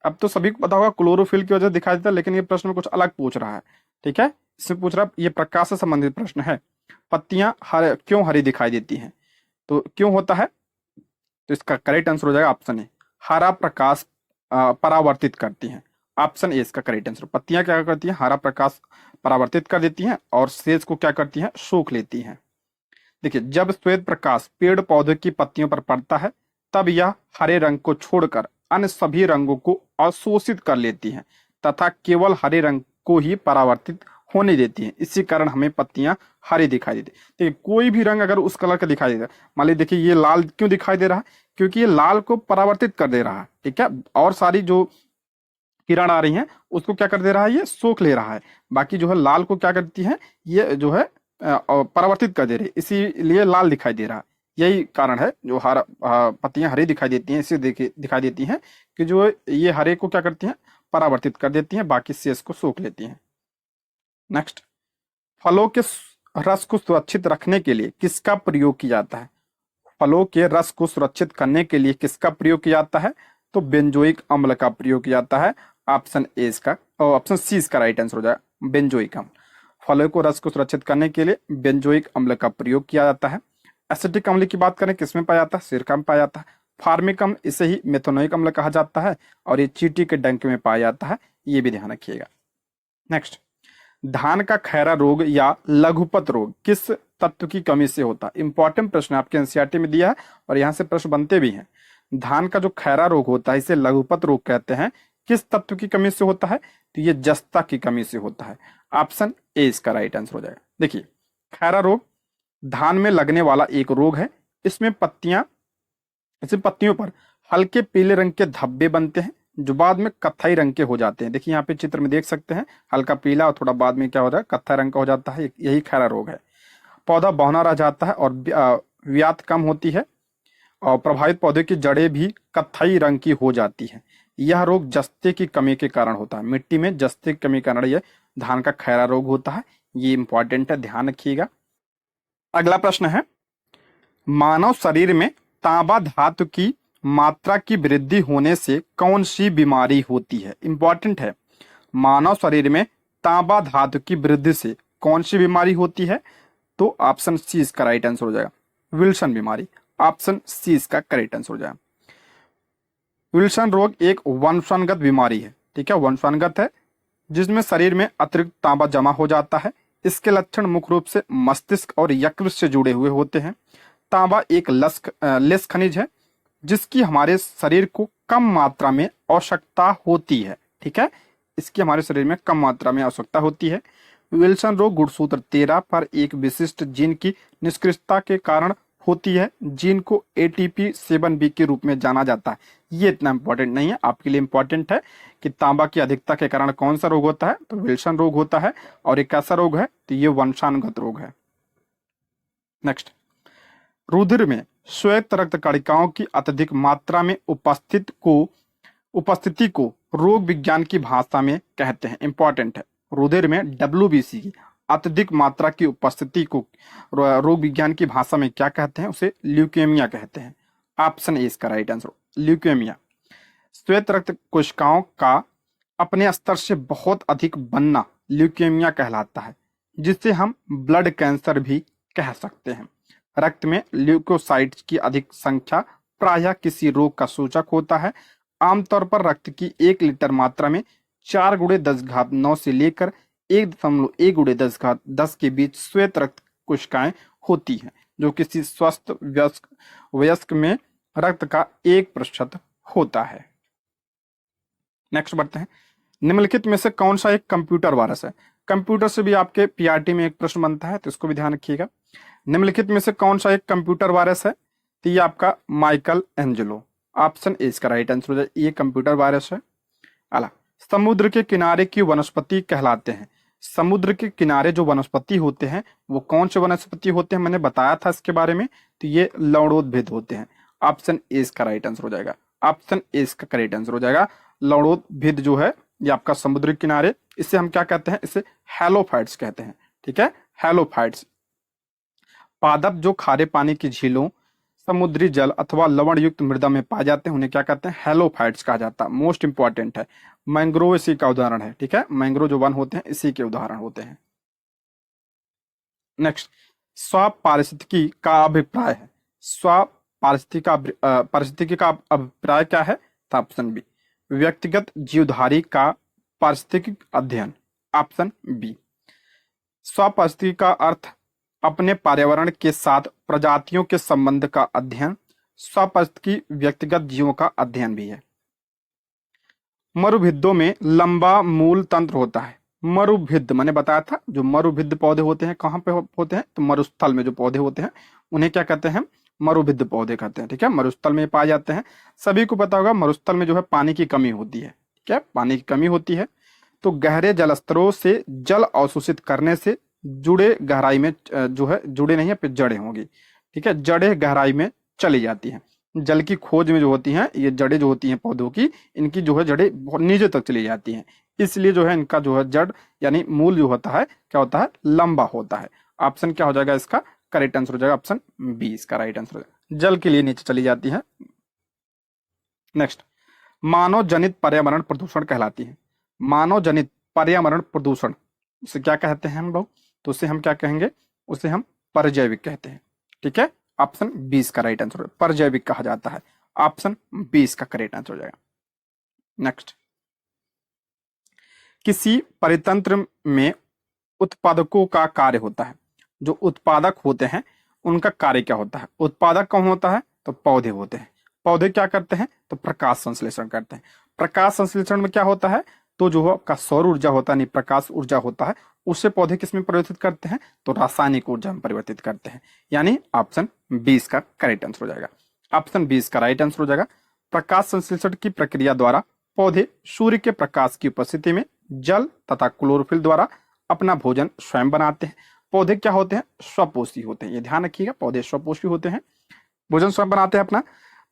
अब तो सभी को पता होगा क्लोरोफिल की वजह से दिखाई देता है, लेकिन ये प्रश्न में कुछ अलग पूछ रहा है। ठीक है, इसमें पूछ रहा है, ये प्रकाश से संबंधित प्रश्न है। पत्तियां क्यों हरी दिखाई देती हैं, तो क्यों होता है, तो इसका करेक्ट आंसर हो जाएगा ऑप्शन ए, हरा प्रकाश परावर्तित करती हैं। ऑप्शन ए इसका करेक्ट आंसर। पत्तियां क्या करती हैं, हरा प्रकाश परावर्तित कर देती हैं और शेष को क्या करती हैं, सोख लेती हैं। देखिए, जब श्वेत प्रकाश पेड़ पौधे की पत्तियों पर पड़ता है तब यह हरे रंग को छोड़कर अन्य सभी रंगों को अवशोषित कर लेती हैं तथा केवल हरे रंग को ही परावर्तित होने देती हैं। इसी कारण हमें पत्तियां हरी दिखाई देती है। देखिए, कोई भी रंग अगर उस कलर का दिखाई देता है, मान लीजिए देखिए ये लाल क्यों दिखाई दे रहा है, क्योंकि ये लाल को परावर्तित कर दे रहा है। ठीक है, और सारी जो किरण आ रही हैं उसको क्या कर दे रहा है, ये सोख ले रहा है। बाकी जो है लाल को क्या करती है, ये जो है परावर्तित कर दे रही है, इसीलिए लाल दिखाई दे रहा है। यही कारण है जो हरा पत्तियां हरी दिखाई देती हैं, इससे दिखाई देती हैं कि जो ये हरे को क्या करती हैं, परावर्तित कर देती हैं, बाकी शेष को सोख लेती हैं। नेक्स्ट, फलों के रस को सुरक्षित रखने के लिए किसका प्रयोग किया जाता है। फलों के रस को सुरक्षित करने के लिए किसका प्रयोग किया जाता है, तो बेंजोइक अम्ल का प्रयोग किया जाता है। ऑप्शन ए इसका, ऑप्शन सी इसका राइट आंसर हो जाएगा, बेंजोइक अम्ल। फलों को रस को सुरक्षित करने के लिए बेंजोइक अम्ल का प्रयोग किया जाता है। एसिटिक अम्ल की बात करें किसमें पाया जाता है, सिरका में पाया जाता है। फार्मिक अम्ल इसे ही मेथनोइक अम्ल कहा जाता है और ये चींटी के डंक में पाया जाता है, ये भी ध्यान रखिएगा। नेक्स्ट, धान का खैरा रोग या लघुपत रोग किस तत्व की कमी से होता है। इंपॉर्टेंट प्रश्न आपके एनसीईआरटी में दिया है और यहाँ से प्रश्न बनते भी हैं। धान का जो खैरा रोग होता है इसे लघुपत रोग कहते हैं, किस तत्व की कमी से होता है, तो ये जस्ता की कमी से होता है। ऑप्शन ए इसका राइट आंसर हो जाएगा। देखिए, खैरा रोग धान में लगने वाला एक रोग है। इसमें पत्तियों पर हल्के पीले रंग के धब्बे बनते हैं जो बाद में कत्थई रंग के हो जाते हैं। देखिए यहाँ पे चित्र में देख सकते हैं, हल्का पीला और थोड़ा बाद में क्या हो रहा है, कत्थई रंग का हो जाता है, यही खैरा रोग है। पौधा बौना रह जाता है और व्यात कम होती है और प्रभावित पौधे की जड़ें भी कत्थई रंग की हो जाती है। यह रोग जस्ते की कमी के कारण होता है। मिट्टी में जस्ते की कमी के कारण यह धान का खैरा रोग होता है। ये इंपॉर्टेंट है, ध्यान रखिएगा। अगला प्रश्न है, मानव शरीर में तांबा धातु की मात्रा की वृद्धि होने से कौन सी बीमारी होती है? इंपॉर्टेंट है। मानव शरीर में तांबा धातु की वृद्धि से कौन सी बीमारी होती है? तो ऑप्शन सी इसका राइट आंसर हो जाएगा, विल्सन बीमारी। ऑप्शन सी इसका करेक्ट आंसर हो जाएगा। विल्सन रोग एक वंशानुगत बीमारी है, ठीक है, वंशानुगत है, जिसमें शरीर में अतिरिक्त तांबा जमा हो जाता है। इसके लक्षण मुख्य रूप से मस्तिष्क और यकृत से जुड़े हुए होते हैं। तांबा एक लेस खनिज है जिसकी हमारे शरीर को कम मात्रा में आवश्यकता होती है, ठीक है, इसकी हमारे शरीर में कम मात्रा में आवश्यकता होती है। विल्सन रोग गुणसूत्र 13 पर एक विशिष्ट जीन की निष्क्रियता के कारण होती है। जीन को ATP 7B के रूप में जाना जाता है। ये इतना इंपॉर्टेंट नहीं है, आपके लिए इंपॉर्टेंट है कि तांबा की अधिकता के कारण कौन सा रोग होता है, तो विल्सन रोग होता है। और एक कैसा रोग है, तो ये वंशानुगत रोग है। नेक्स्ट, रुधिर में श्वेत रक्त कणिकाओं की अत्यधिक मात्रा में उपस्थिति को रोग विज्ञान की भाषा में कहते हैं। इंपॉर्टेंट है, रुधिर में WBC की अत्यधिक मात्रा की उपस्थिति को रोग विज्ञान की भाषा में क्या कहते हैं? उसे ल्यूकेमिया कहते हैं। ऑप्शन ए इसका राइट आंसर, ल्यूकेमिया। श्वेत रक्त कोशिकाओं का अपने स्तर से बहुत अधिक बनना ल्यूकेमिया कहलाता है, जिसे हम ब्लड कैंसर भी कह सकते हैं। रक्त में ल्यूकोसाइट्स की अधिक संख्या प्रायः किसी रोग का सूचक होता है। आमतौर पर रक्त की 1 लीटर मात्रा में 4 × 10⁹ से लेकर 1.1 × 10⁻10 के बीच श्वेत रक्त कोशिकाएं होती हैं, जो किसी स्वस्थ वयस्क में रक्त का 1% होता है। नेक्स्ट बढ़ते हैं, निम्नलिखित में से कौन सा एक कंप्यूटर वायरस है? कंप्यूटर से भी आपके PRT में एक प्रश्न बनता है, तो इसको भी ध्यान रखिएगा। निम्नलिखित में से कौन सा एक कंप्यूटर वायरस है? तो ये आपका माइकल एंजेलो। ऑप्शन ए इसका राइट आंसर हो जाए, ये कंप्यूटर वायरस है। अला, समुद्र के किनारे की वनस्पति कहलाते हैं। समुद्र के किनारे जो वनस्पति होते हैं वो कौन से वनस्पति होते हैं? मैंने बताया था इसके बारे में, तो ये लवणोद्भिद होते हैं। ऑप्शन ए इसका राइट आंसर हो जाएगा, ऑप्शन ए इसका करेक्ट आंसर हो जाएगा। लवणोद्भिद जो है ये आपका समुद्र किनारे, इसे हम क्या कहते हैं? इसे हैलोफाइट्स कहते हैं, ठीक है, हैलोफाइट्स। पादप जो खारे पानी की झीलों, समुद्री जल अथवा लवण युक्त मृदा में पाए जाते हैं, उन्हें क्या कहते हैं? हैलोफाइट्स कहा जाता है। मोस्ट इंपॉर्टेंट है, मैंग्रोव इसी का उदाहरण है, ठीक है, मैंग्रोव जो वन होते हैं इसी के उदाहरण होते हैं। नेक्स्ट, स्वपारिस्थितिकी का अभिप्राय है। पारिस्थितिकी का अभिप्राय क्या है? तो ऑप्शन बी, व्यक्तिगत जीवधारी का पारिस्थितिक अध्ययन। ऑप्शन बी, स्वपारिस्थितिकी का अर्थ अपने पर्यावरण के साथ प्रजातियों के संबंध का अध्ययन। स्वपारिस्थितिकी व्यक्तिगत जीवों का अध्ययन भी है। मरुभिद्दों में लंबा मूल तंत्र होता है। मरुभिद्द मैंने बताया था, जो मरुभिद्द पौधे होते हैं कहाँ पे होते हैं? तो मरुस्थल में जो पौधे होते हैं उन्हें क्या कहते हैं? मरुभिद्द पौधे कहते हैं, ठीक है, मरुस्थल में पाए जाते हैं। सभी को पता होगा मरुस्थल में जो है पानी की कमी होती है, ठीक है, पानी की कमी होती है। तो गहरे जल स्तरों से जल अवशोषित करने से जुड़े गहराई में जो है, जुड़े नहीं है, फिर जड़ें होंगी, ठीक है, जड़ें गहराई में चली जाती हैं। जल की खोज में जो होती हैं ये जड़ें जो होती हैं पौधों की, इनकी जो है जड़ें बहुत नीचे तक चली जाती हैं, इसलिए जो है इनका जो है जड़ यानी मूल जो होता है क्या होता है? लंबा होता है। ऑप्शन क्या हो जाएगा इसका? करेक्ट आंसर हो जाएगा ऑप्शन बी इसका राइट आंसर हो जाएगा, जल के लिए नीचे चली जाती है। नेक्स्ट, मानव जनित पर्यावरण प्रदूषण कहलाती है। मानव जनित पर्यावरण प्रदूषण उसे क्या कहते हैं हम लोग? तो उसे हम क्या कहेंगे? उसे हम परजैविक कहते हैं, ठीक है, ऑप्शन 20 का राइट आंसर, परजैविक कहा जाता है। ऑप्शन 20 का करेक्ट आंसर हो जाएगा। नेक्स्ट, किसी परितंत्र में उत्पादकों का कार्य होता है। जो उत्पादक होते हैं उनका कार्य क्या होता है? उत्पादक कौन होता है? तो पौधे होते हैं। पौधे क्या करते हैं? तो प्रकाश संश्लेषण करते हैं। प्रकाश संश्लेषण में क्या होता है? तो जो का सौर ऊर्जा होता है नहीं, प्रकाश ऊर्जा होता है, उससे पौधे किस में परिवर्तित करते हैं? तो रासायनिक ऊर्जा में परिवर्तित करते हैं। यानी ऑप्शन 20 का करेक्ट आंसर हो जाएगा, ऑप्शन 20 का राइट आंसर हो जाएगा। प्रकाश संश्लेषण की प्रक्रिया द्वारा पौधे सूर्य के प्रकाश की उपस्थिति में जल तथा क्लोरोफिल द्वारा अपना भोजन स्वयं बनाते हैं। पौधे क्या होते हैं? स्वपोषी होते हैं, ये ध्यान रखिएगा, पौधे स्वपोषी होते हैं, भोजन स्वयं बनाते हैं अपना।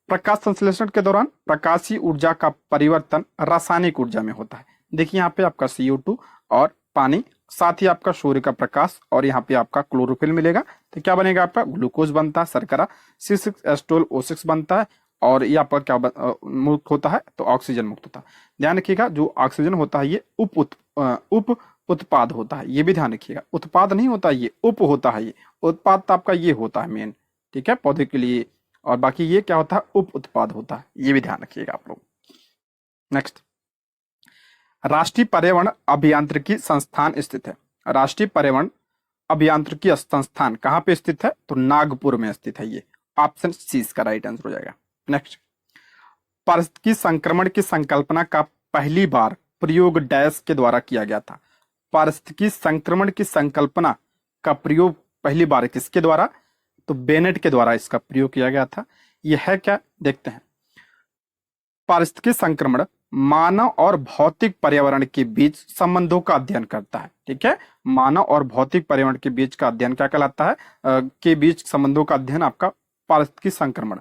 प्रकाश संश्लेषण के दौरान प्रकाशीय ऊर्जा का परिवर्तन रासायनिक ऊर्जा में होता है। देखिए यहाँ पे आपका CO2 और पानी साथ ही आपका सूर्य का प्रकाश और यहाँ पे आपका क्लोरोफिल मिलेगा, तो क्या बनेगा आपका ग्लूकोज बनता है, शर्करा C6H12O6 बनता है, और ये आपका क्या मुक्त होता है, तो ऑक्सीजन मुक्त होता है। ध्यान रखिएगा, जो ऑक्सीजन होता है ये उप उत्पाद होता है, ये भी ध्यान रखिएगा, उत्पाद नहीं होता, ये उप होता है, ये उत्पाद तो आपका ये होता है मेन, ठीक है, पौधे के लिए, और बाकी ये क्या होता है, उप उत्पाद होता है, ये भी ध्यान रखिएगा आप लोग। नेक्स्ट, राष्ट्रीय पर्यावरण अभियांत्रिकी संस्थान स्थित है। राष्ट्रीय पर्यावरण अभियांत्रिकी संस्थान कहाँ पे स्थित है, तो नागपुर में स्थित है, ये ऑप्शन सी इसका राइट आंसर हो जाएगा। नेक्स्ट, पारिस्थितिकी संक्रमण की संकल्पना का पहली बार प्रयोग डैश के द्वारा किया गया था। पारिस्थितिकी संक्रमण की संकल्पना का प्रयोग पहली बार किसके द्वारा, तो बेनेट के द्वारा इसका प्रयोग किया गया था। यह है क्या, देखते हैं। पारिस्थितिकी संक्रमण मानव और भौतिक पर्यावरण के बीच संबंधों का अध्ययन करता है, ठीक है, मानव और भौतिक पर्यावरण के बीच का अध्ययन क्या कहलाता है, के बीच संबंधों का अध्ययन आपका पारिस्थितिकी संक्रमण।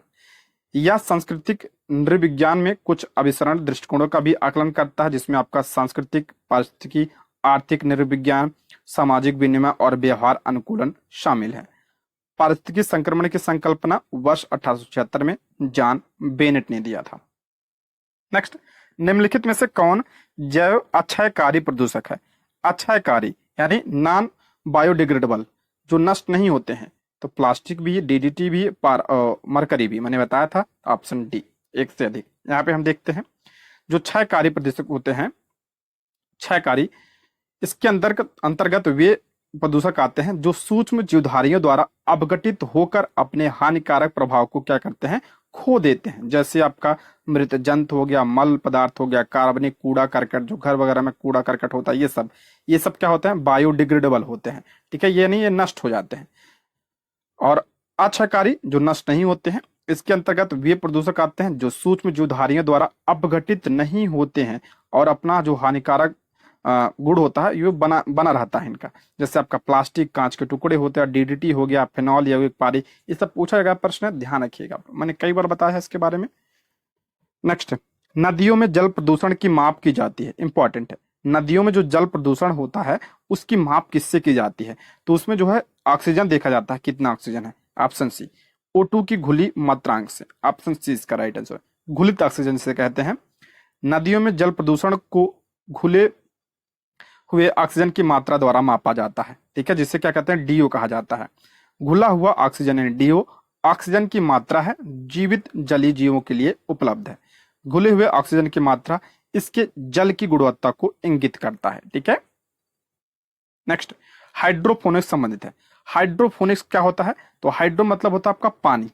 यह सांस्कृतिक नृविज्ञान में कुछ अभिसरण दृष्टिकोणों का भी आकलन करता है, जिसमें आपका सांस्कृतिक, पारिस्थितिकी, आर्थिक नृविज्ञान, सामाजिक विनिमय और व्यवहार अनुकूलन शामिल है। पारिस्थितिकी संक्रमण की संकल्पना वर्ष 1876 में जॉन बेनेट ने दिया था। नेक्स्ट, निम्नलिखित में से कौन जैव अक्षयकारी प्रदूषक है। अक्षयकारी यानी नॉन बायोडिग्रेडेबल, जो नष्ट नहीं होते हैं, तो प्लास्टिक भी, DDT भी, मरकरी भी, मैंने बताया था, ऑप्शन डी, एक से अधिक। यहाँ पे हम देखते हैं जो क्षयकारी प्रदूषक होते हैं, क्षयकारी, इसके अंतर्गत वे प्रदूषक आते हैं जो सूक्ष्म जीवधारियों द्वारा अपघटित होकर अपने हानिकारक प्रभाव को क्या करते हैं, खो देते हैं। जैसे आपका मृत जंतु हो गया, मल पदार्थ हो गया, कार्बनिक कूड़ा करकट, जो घर वगैरह में कूड़ा करकट होता है, ये सब क्या होते हैं, बायोडिग्रेडेबल होते हैं, ठीक है, ये नहीं, ये नष्ट हो जाते हैं। और अक्षयकारी जो नष्ट नहीं होते हैं, इसके अंतर्गत वे प्रदूषक आते हैं जो सूक्ष्म जीवधारियों द्वारा अपघटित नहीं होते हैं और अपना जो हानिकारक गुण होता है ये बना रहता है इनका। जैसे आपका प्लास्टिक, कांच के टुकड़े होते हैं, DDT हो गया, फिनॉल, यौगिक पारी, ये सब पूछा जाएगा प्रश्न, ध्यान रखिएगा, मैंने कई बार बताया है इसके बारे में। नेक्स्ट, नदियों में जल प्रदूषण की माप की जाती है, इंपॉर्टेंट है। नदियों में जो जल प्रदूषण होता है उसकी माप किससे की जाती है, तो उसमें जो है ऑक्सीजन देखा जाता है, कितना ऑक्सीजन है, ऑप्शन सी, O2 की घुली मात्रांक से, ऑप्शन सी इसका राइट आंसर। घुलित ऑक्सीजन से कहते हैं। नदियों में जल प्रदूषण को घुले हुए ऑक्सीजन की मात्रा द्वारा मापा जाता है, ठीक है, जिससे क्या कहते हैं, DO कहा जाता है। घुला हुआ ऑक्सीजन यानी DO ऑक्सीजन की मात्रा है, जीवित जलीय जीवों के लिए उपलब्ध है। घुले हुए ऑक्सीजन की मात्रा इसके जल की गुणवत्ता को इंगित करता है, ठीक है। नेक्स्ट, हाइड्रोफोनिक्स संबंधित है। हाइड्रोफोनिक्स क्या होता है, तो हाइड्रो मतलब होता है आपका पानी,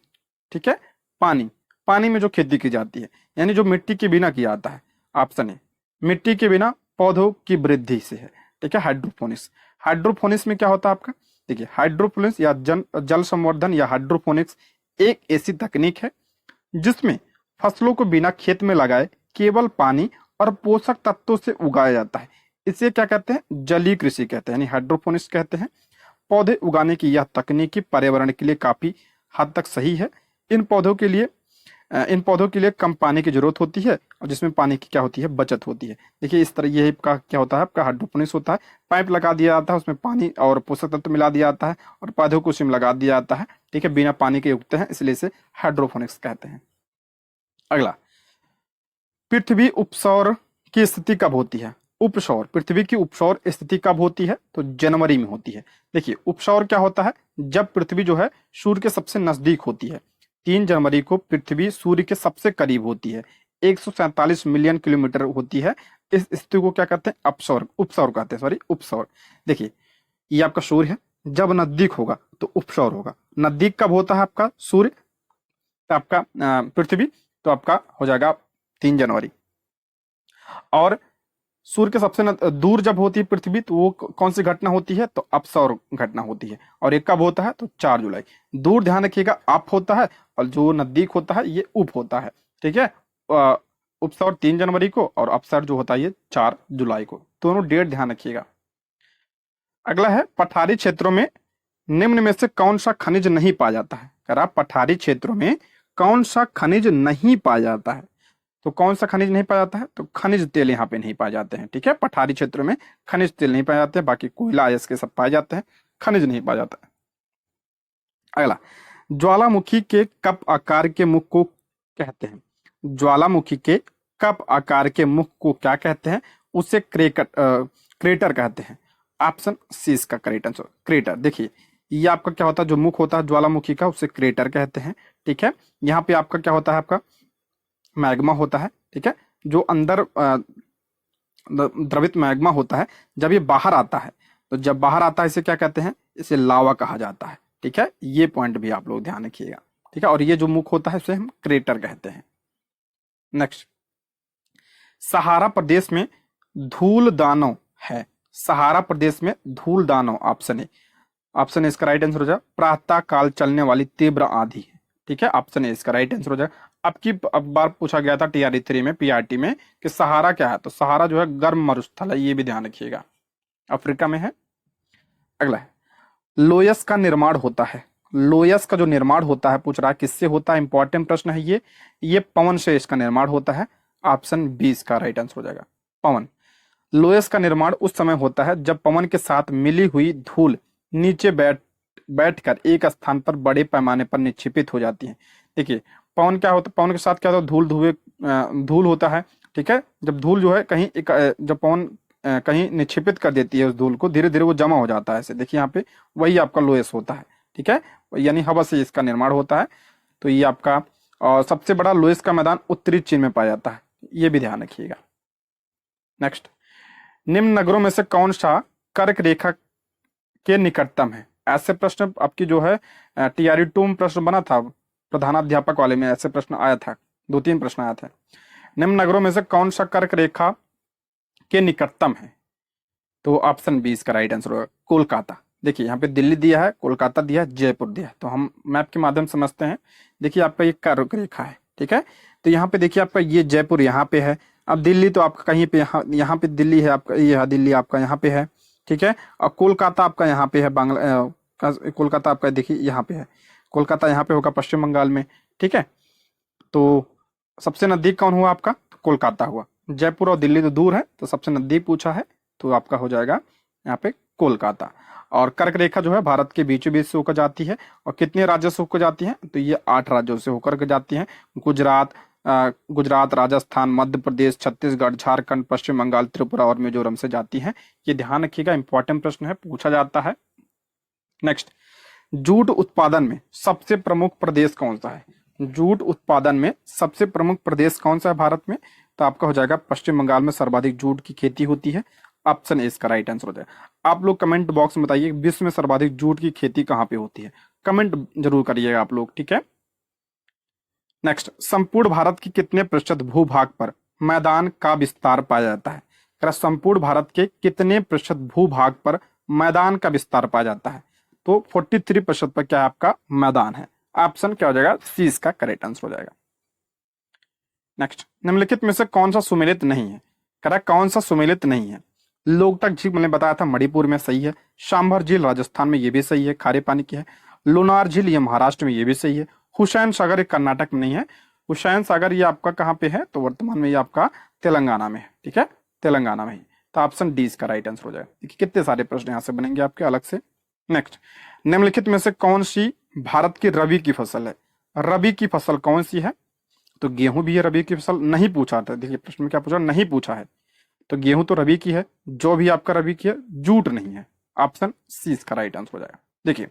ठीक है, पानी में जो खेती की जाती है, यानी जो मिट्टी के बिना किया जाता है, ऑप्शन है, मिट्टी के बिना पौधों की वृद्धि से है, ठीक है, हाइड्रोफोनिक्स। हाइड्रोफोनिक्स में क्या होता है आपका, देखिए, हाइड्रोफोनिक्स या जल संवर्धन या हाइड्रोफोनिक्स एक ऐसी तकनीक है जिसमें फसलों को बिना खेत में लगाए केवल पानी और पोषक तत्वों से उगाया जाता है। इसे क्या कहते हैं, जलीय कृषि कहते हैं, यानी हाइड्रोपोनिक्स कहते हैं। पौधे उगाने की यह तकनीकी पर्यावरण के लिए काफी हद तक सही है। इन पौधों के लिए कम पानी की जरूरत होती है और जिसमें पानी की क्या होती है, बचत होती है। देखिए इस तरह ये का क्या होता है, आपका हाइड्रोपोनिक्स होता है, पाइप लगा दिया जाता है, उसमें पानी और पोषक तत्व मिला दिया जाता है और पौधों को उसमें लगा दिया जाता है, ठीक है, बिना पानी के उगते हैं, इसलिए इसे हाइड्रोपोनिक्स कहते हैं। अगला, पृथ्वी उपसौर की स्थिति कब होती है। उपसौर, पृथ्वी की उपसौर स्थिति कब होती है, तो जनवरी में होती है। देखिए उपसौर क्या होता है, जब पृथ्वी जो है सूर्य के सबसे नजदीक होती है। 3 जनवरी को पृथ्वी सूर्य के सबसे करीब होती है, 147 मिलियन किलोमीटर होती है। इस स्थिति को क्या कहते हैं, उपसौर कहते हैं, सॉरी उपसौर। देखिए ये आपका सूर्य है, जब नजदीक होगा तो उपसौर होगा। नजदीक कब होता है आपका सूर्य, आपका पृथ्वी, तो आपका हो जाएगा 3 जनवरी। और सूर्य के सबसे दूर जब होती है पृथ्वी, तो वो कौन सी घटना होती है, तो अपसौर घटना होती है। और एक कब होता है, तो 4 जुलाई। दूर ध्यान रखिएगा अप होता है और जो नजदीक होता है ये उप होता है, ठीक है। उपसौर 3 जनवरी को और अपसौर जो होता है ये 4 जुलाई को, दोनों डेट ध्यान रखिएगा। अगला है, पठारी क्षेत्रों में निम्न में से कौन सा खनिज नहीं पाया जाता है। अगर आप पठारी क्षेत्रों में कौन सा खनिज नहीं पाया जाता है, तो कौन सा खनिज नहीं पाया जाता है? तो खनिज तेल यहाँ पे नहीं पाए जाते हैं, ठीक है। पठारी क्षेत्रों में खनिज तेल नहीं पाए जाते हैं, बाकी कोयला अयस्क सब पाए जाते हैं, खनिज नहीं पाया जाता है। अगला, ज्वालामुखी के कप आकार के मुख को कहते हैं? ज्वालामुखी के कप आकार के मुख को क्या कहते हैं? उसे क्रेटर कहते हैं। ऑप्शन सी इसका करेक्ट आंसर, क्रेटर। देखिए ये आपका क्या होता है, जो मुख होता है ज्वालामुखी का उसे क्रेटर कहते हैं, ठीक है। यहाँ पे आपका क्या होता है, आपका मैग्मा होता है, ठीक है। जो अंदर द्रवित मैग्मा होता है, जब ये बाहर आता है, तो जब बाहर आता है इसे क्या कहते हैं? इसे लावा कहा जाता है, ठीक है। ये पॉइंट भी आप लोग ध्यान रखिएगा, ठीक है। और ये जो मुख होता है उसे हम क्रेटर कहते हैं। नेक्स्ट, सहारा प्रदेश में धूल दानव है। सहारा प्रदेश में धूल दानव, ऑप्शन ए। ऑप्शन ए इसका राइट आंसर हो जाए प्रातः काल चलने वाली तीव्र आंधी है, ठीक है। ऑप्शन ए इसका राइट आंसर हो जाए। अब बार पूछा गया था टीआरई 3 में, पीआरटी में, कि सहारा क्या है? तो सहारा जो है गर्म मरुस्थल है, ये भी ध्यान रखिएगा, अफ्रीका में है। अगला है, लोयस का निर्माण होता है। लोयस का जो निर्माण होता है पूछ रहा है किससे होता है? इंपॉर्टेंट प्रश्न है ये पवन से इसका निर्माण होता है। ऑप्शन बी इसका राइट आंसर हो जाएगा, पवन। लोयस का निर्माण उस समय होता है जब पवन के साथ मिली हुई धूल नीचे बैठकर एक स्थान पर बड़े पैमाने पर निक्षेपित हो जाती है। देखिए पवन क्या होता है, पवन के साथ क्या होता है? धूल होता है, ठीक है। जब धूल जो है कहीं जब पवन कहीं निक्षेपित कर देती है उस धूल को, धीरे धीरे वो जमा हो जाता है ऐसे, देखिए यहाँ पे, वही आपका लोयस होता है, ठीक है। यानी हवा से इसका निर्माण होता है। तो ये आपका, और सबसे बड़ा लोयस का मैदान उत्तरी चीन में पाया जाता है, ये भी ध्यान रखिएगा। नेक्स्ट, निम्न नगरों में से कौन सा कर्क रेखा के निकटतम है? ऐसे प्रश्न आपकी जो है टीआरई 2 में प्रश्न बना था, प्रधानाध्यापक वाले में ऐसे प्रश्न आया था, 2-3 प्रश्न आया था। निम्न नगरों में से कौन सा कर्क रेखा के निकटतम है? तो ऑप्शन बी इसका राइट आंसर होगा, कोलकाता। देखिए यहाँ पे दिल्ली दिया है, कोलकाता दिया है, जयपुर दिया है, तो हम मैप के माध्यम से समझते हैं। देखिए आपका ये कर्क रेखा है, ठीक है। तो यहाँ पे देखिए आपका ये जयपुर यहाँ पे है, अब दिल्ली तो आपका कहीं पे यहाँ पे दिल्ली है आपका, ये दिल्ली आपका यहाँ पे है, ठीक है। और कोलकाता आपका यहाँ पे है, कोलकाता आपका देखिए यहाँ पे है, कोलकाता यहाँ पे होगा पश्चिम बंगाल में, ठीक है। तो सबसे नजदीक कौन हुआ आपका? तो कोलकाता हुआ। जयपुर और दिल्ली तो दूर है, तो सबसे नजदीक पूछा है तो आपका हो जाएगा यहाँ पे कोलकाता। और कर्क रेखा जो है भारत के बीचों बीच से होकर जाती है, और कितने राज्यों से होकर जाती है? तो ये 8 राज्यों से होकर के जाती है। गुजरात, राजस्थान, मध्य प्रदेश, छत्तीसगढ़, झारखंड, पश्चिम बंगाल, त्रिपुरा और मिजोरम से जाती है। ये ध्यान रखिएगा, इंपॉर्टेंट प्रश्न है, पूछा जाता है। नेक्स्ट, जूट उत्पादन में सबसे प्रमुख प्रदेश कौन सा है? जूट उत्पादन में सबसे प्रमुख प्रदेश कौन सा है भारत में? तो आपका हो जाएगा पश्चिम बंगाल में सर्वाधिक जूट की खेती होती है। ऑप्शन ए इसका राइट आंसर हो जाएगा। आप लोग कमेंट बॉक्स में बताइए विश्व में सर्वाधिक जूट की खेती कहाँ पे होती है, कमेंट जरूर करिएगा आप लोग, ठीक है। नेक्स्ट, संपूर्ण भारत की कितने प्रतिशत भूभाग पर मैदान का विस्तार पाया जाता है? संपूर्ण भारत के कितने प्रतिशत भूभाग पर मैदान का विस्तार पाया जाता है? तो 43% पर क्या है आपका मैदान है। ऑप्शन क्या हो जाएगा? सी इसका करेक्ट आंसर हो जाएगा। नेक्स्ट, निम्नलिखित में से कौन सा सुमेलित नहीं है? करेक्ट, कौन सा सुमेलित नहीं है? लोकटक झील मैंने बताया था मणिपुर में, सही है। शांभर झील राजस्थान में, ये भी सही है, खारे पानी की है। लोनार झील ये महाराष्ट्र में, ये भी सही है। हुसैन सागर ये कर्नाटक में नहीं है। हुसैन सागर ये आपका कहाँ पे है? तो वर्तमान में ये आपका तेलंगाना में है, ठीक है, तेलंगाना में ही। तो ऑप्शन डी इसका राइट आंसर हो जाएगा। देखिए कितने सारे प्रश्न यहाँ से बनेंगे आपके अलग से। नेक्स्ट, निम्नलिखित में से कौन सी भारत की रबी की फसल है? रबी की फसल कौन सी है? तो गेहूं भी है रबी की फसल, नहीं पूछा था। देखिए प्रश्न में क्या पूछा, नहीं पूछा है। तो गेहूं तो रबी की है, जो भी आपका रबी की है, जूट नहीं है। ऑप्शन सी इसका राइट आंसर हो जाएगा। देखिए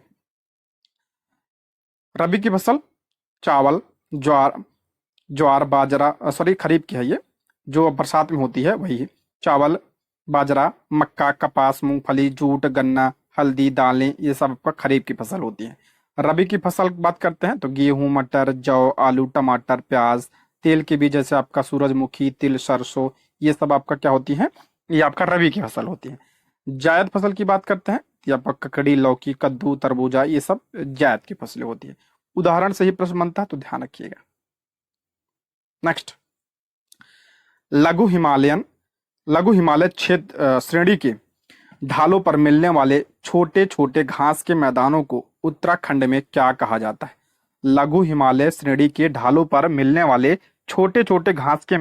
रबी की फसल चावल, ज्वार बाजरा, सॉरी खरीफ की है, ये जो बरसात में होती है वही। चावल, बाजरा, मक्का, कपास, मूंगफली, जूट, गन्ना, हल्दी, दालें, ये सब आपका खरीफ की फसल होती है। रबी की फसल की बात करते हैं तो गेहूं, मटर, जौ, आलू, टमाटर, प्याज, तेल के बीज जैसे आपका सूरजमुखी, तिल, सरसों, ये सब आपका क्या होती है? ये आपका रबी की फसल होती है। जायद फसल की बात करते हैं, ये आपका ककड़ी, लौकी, कद्दू, तरबूजा, ये सब जायद की फसलें होती है। उदाहरण से ही प्रश्न बनता है तो ध्यान रखिएगा। नेक्स्ट, लघु हिमालय क्षेत्र श्रेणी के ढालों पर मिलने वाले छोटे छोटे घास के मैदानों को उत्तराखंड में क्या कहा जाता है? लघु हिमालय श्रेणी के ढालों पर मिलने वाले छोटे छोटे घास के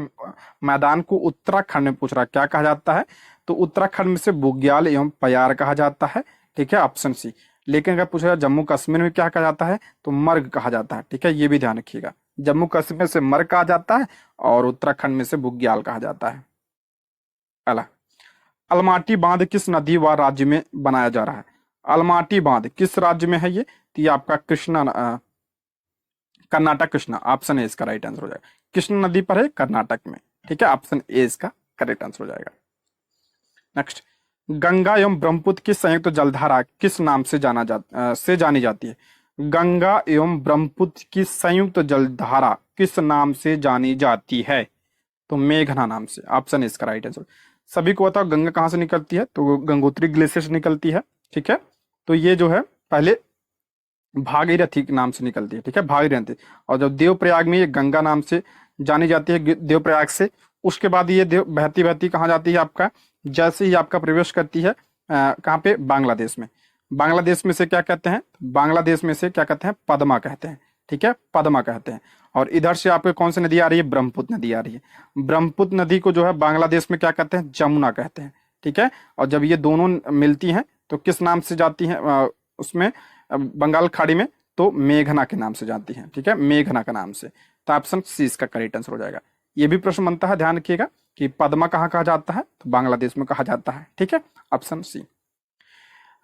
मैदान को उत्तराखंड में पूछ रहा है, क्या कहा जाता है? तो उत्तराखंड में से बुग्याल एवं पयार कहा जाता है, ठीक है, ऑप्शन सी। लेकिन अगर पूछा जम्मू कश्मीर में क्या कहा जाता है, तो मर्ग कहा जाता है, ठीक है, ये भी ध्यान रखिएगा। जम्मू कश्मीर से मर्ग कहा जाता है और उत्तराखंड में से बुग्याल कहा जाता है। अला अलमाटी बांध किस नदी व राज्य में बनाया जा रहा है? अलमाटी बांध किस राज्य में है ये? तो ये आपका कर्नाटक, कृष्णा, ऑप्शन ए इसका राइट आंसर हो जाएगा। कृष्णा नदी पर है, कर्नाटक में, ठीक है, ऑप्शन ए इसका करेक्ट आंसर हो जाएगा। नेक्स्ट, गंगा एवं ब्रह्मपुत्र की संयुक्त जलधारा किस नाम से जानी जाती है? गंगा एवं ब्रह्मपुत्र की संयुक्त जलधारा किस नाम से जानी जाती है? तो मेघना नाम से, ऑप्शन इसका राइट आंसर। सभी को बताओ गंगा कहाँ से निकलती है? तो गंगोत्री ग्लेशियर से निकलती है, ठीक है। तो ये जो है पहले भागीरथी के नाम से निकलती है, ठीक है, भागीरथी। और जब देवप्रयाग में ये गंगा नाम से जानी जाती है, देवप्रयाग से, उसके बाद ये बहती बहती कहाँ जाती है आपका? जैसे ही आपका प्रवेश करती है कहाँ पे? बांग्लादेश में। बांग्लादेश में से क्या कहते हैं? बांग्लादेश में से क्या कहते हैं? पद्मा कहते हैं, ठीक है, पद्मा कहते हैं। और इधर से आपके कौन सी नदी आ रही है? ब्रह्मपुत्र नदी आ रही है। ब्रह्मपुत्र नदी को जो है बांग्लादेश में क्या कहते हैं? जमुना कहते हैं, ठीक है। और जब ये दोनों मिलती हैं तो किस नाम से जाती हैं उसमें बंगाल खाड़ी में? तो मेघना के नाम से जाती हैं, ठीक है, मेघना के नाम से। तो ऑप्शन सी इसका करेक्ट आंसर हो जाएगा। ये भी प्रश्न बनता है, ध्यान रखिएगा कि पद्मा कहाँ कहा जाता है? तो बांग्लादेश में कहा जाता है, ठीक है, ऑप्शन सी।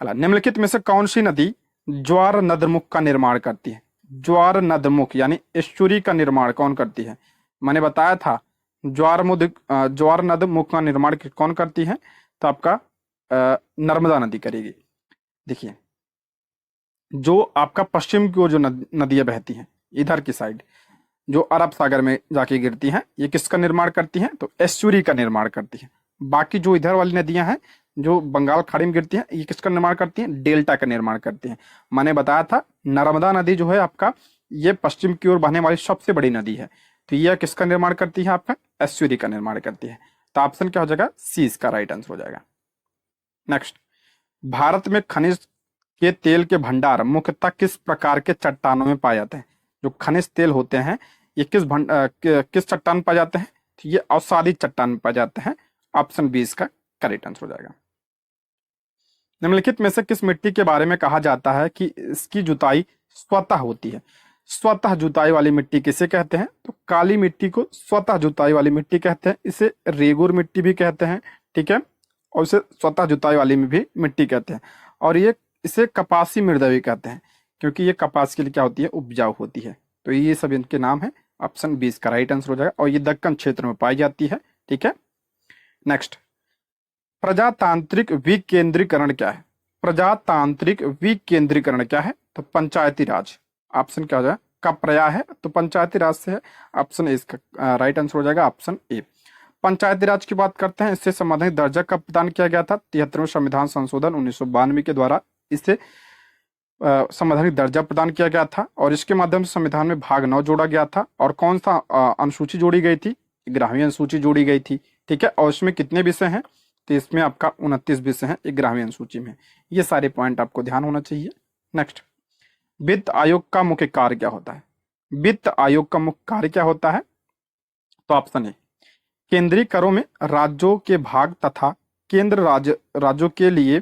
निम्नलिखित में से कौन सी नदी ज्वार नदमुख का निर्माण करती है? ज्वार नदमुख यानी एस्चुरी का निर्माण कौन करती है? मैंने बताया था ज्वार नदमुख का निर्माण कौन करती है? तो आपका नर्मदा नदी करेगी। देखिए, जो आपका पश्चिम की ओर जो नदियां बहती हैं इधर की साइड, जो अरब सागर में जाके गिरती हैं, ये किसका निर्माण करती हैं? तो एस्चुरी का निर्माण करती हैं। बाकी जो इधर वाली नदियां हैं जो बंगाल खाड़ी में गिरती हैं, ये किसका निर्माण करती हैं? डेल्टा का निर्माण करती हैं। मैंने बताया था नर्मदा नदी जो है आपका, ये पश्चिम की ओर बहने वाली सबसे बड़ी नदी है। तो यह किसका निर्माण करती है? आपका एस्चुरी का निर्माण करती है। तो ऑप्शन क्या हो जाएगा? सी इसका राइट आंसर हो जाएगा। नेक्स्ट, भारत में खनिज के तेल के भंडार मुख्यतः किस प्रकार के चट्टानों में पाए जाते हैं? जो खनिज तेल होते हैं ये किस चट्टान में पाए जाते हैं? तो ये अवसादी चट्टान में पाए जाते हैं। ऑप्शन बी इसका करेक्ट आंसर हो जाएगा। निम्नलिखित में से किस मिट्टी के बारे में कहा जाता है कि इसकी जुताई स्वतः होती है? स्वतः जुताई वाली मिट्टी किसे कहते हैं? तो काली मिट्टी को स्वतः जुताई वाली मिट्टी कहते हैं। इसे रेगुर मिट्टी भी कहते हैं, ठीक है, और इसे स्वतः जुताई वाली में भी मिट्टी कहते हैं। और ये इसे कपासी मृदा भी कहते हैं, क्योंकि ये कपास के लिए क्या होती है? उपजाऊ होती है। तो ये सब इनके नाम है। ऑप्शन बी इसका राइट आंसर हो जाएगा। और ये दक्कन क्षेत्र में पाई जाती है, ठीक है। नेक्स्ट, प्रजातांत्रिक विकेंद्रीकरण क्या है? प्रजातांत्रिक विकेंद्रीकरण क्या है? तो पंचायती राज। ऑप्शन क्या हो जाएगा? का प्रया है तो पंचायती राज से है। ऑप्शन ए इसका राइट आंसर हो जाएगा, ऑप्शन ए। पंचायती राज की बात करते हैं, इससे संवैधानिक दर्जा कब प्रदान किया गया था? 73वें संविधान संशोधन 1992 के द्वारा इसे संवैधानिक दर्जा प्रदान किया गया था। और इसके माध्यम से संविधान में भाग 9 जोड़ा गया था। और कौन सा अनुसूची जोड़ी गई थी? 11वीं अनुसूची जोड़ी गई थी, ठीक है। और इसमें कितने विषय हैं? तो इसमें आपका 29 विषय हैं 11वीं अनुसूची में। ये सारे पॉइंट आपको ध्यान होना चाहिए। नेक्स्ट, वित्त आयोग का मुख्य कार्य क्या होता है? वित्त आयोग का मुख्य कार्य क्या होता है? तो ऑप्शन ए, केंद्रीय करों में राज्यों के भाग तथा केंद्र राज्यों के लिए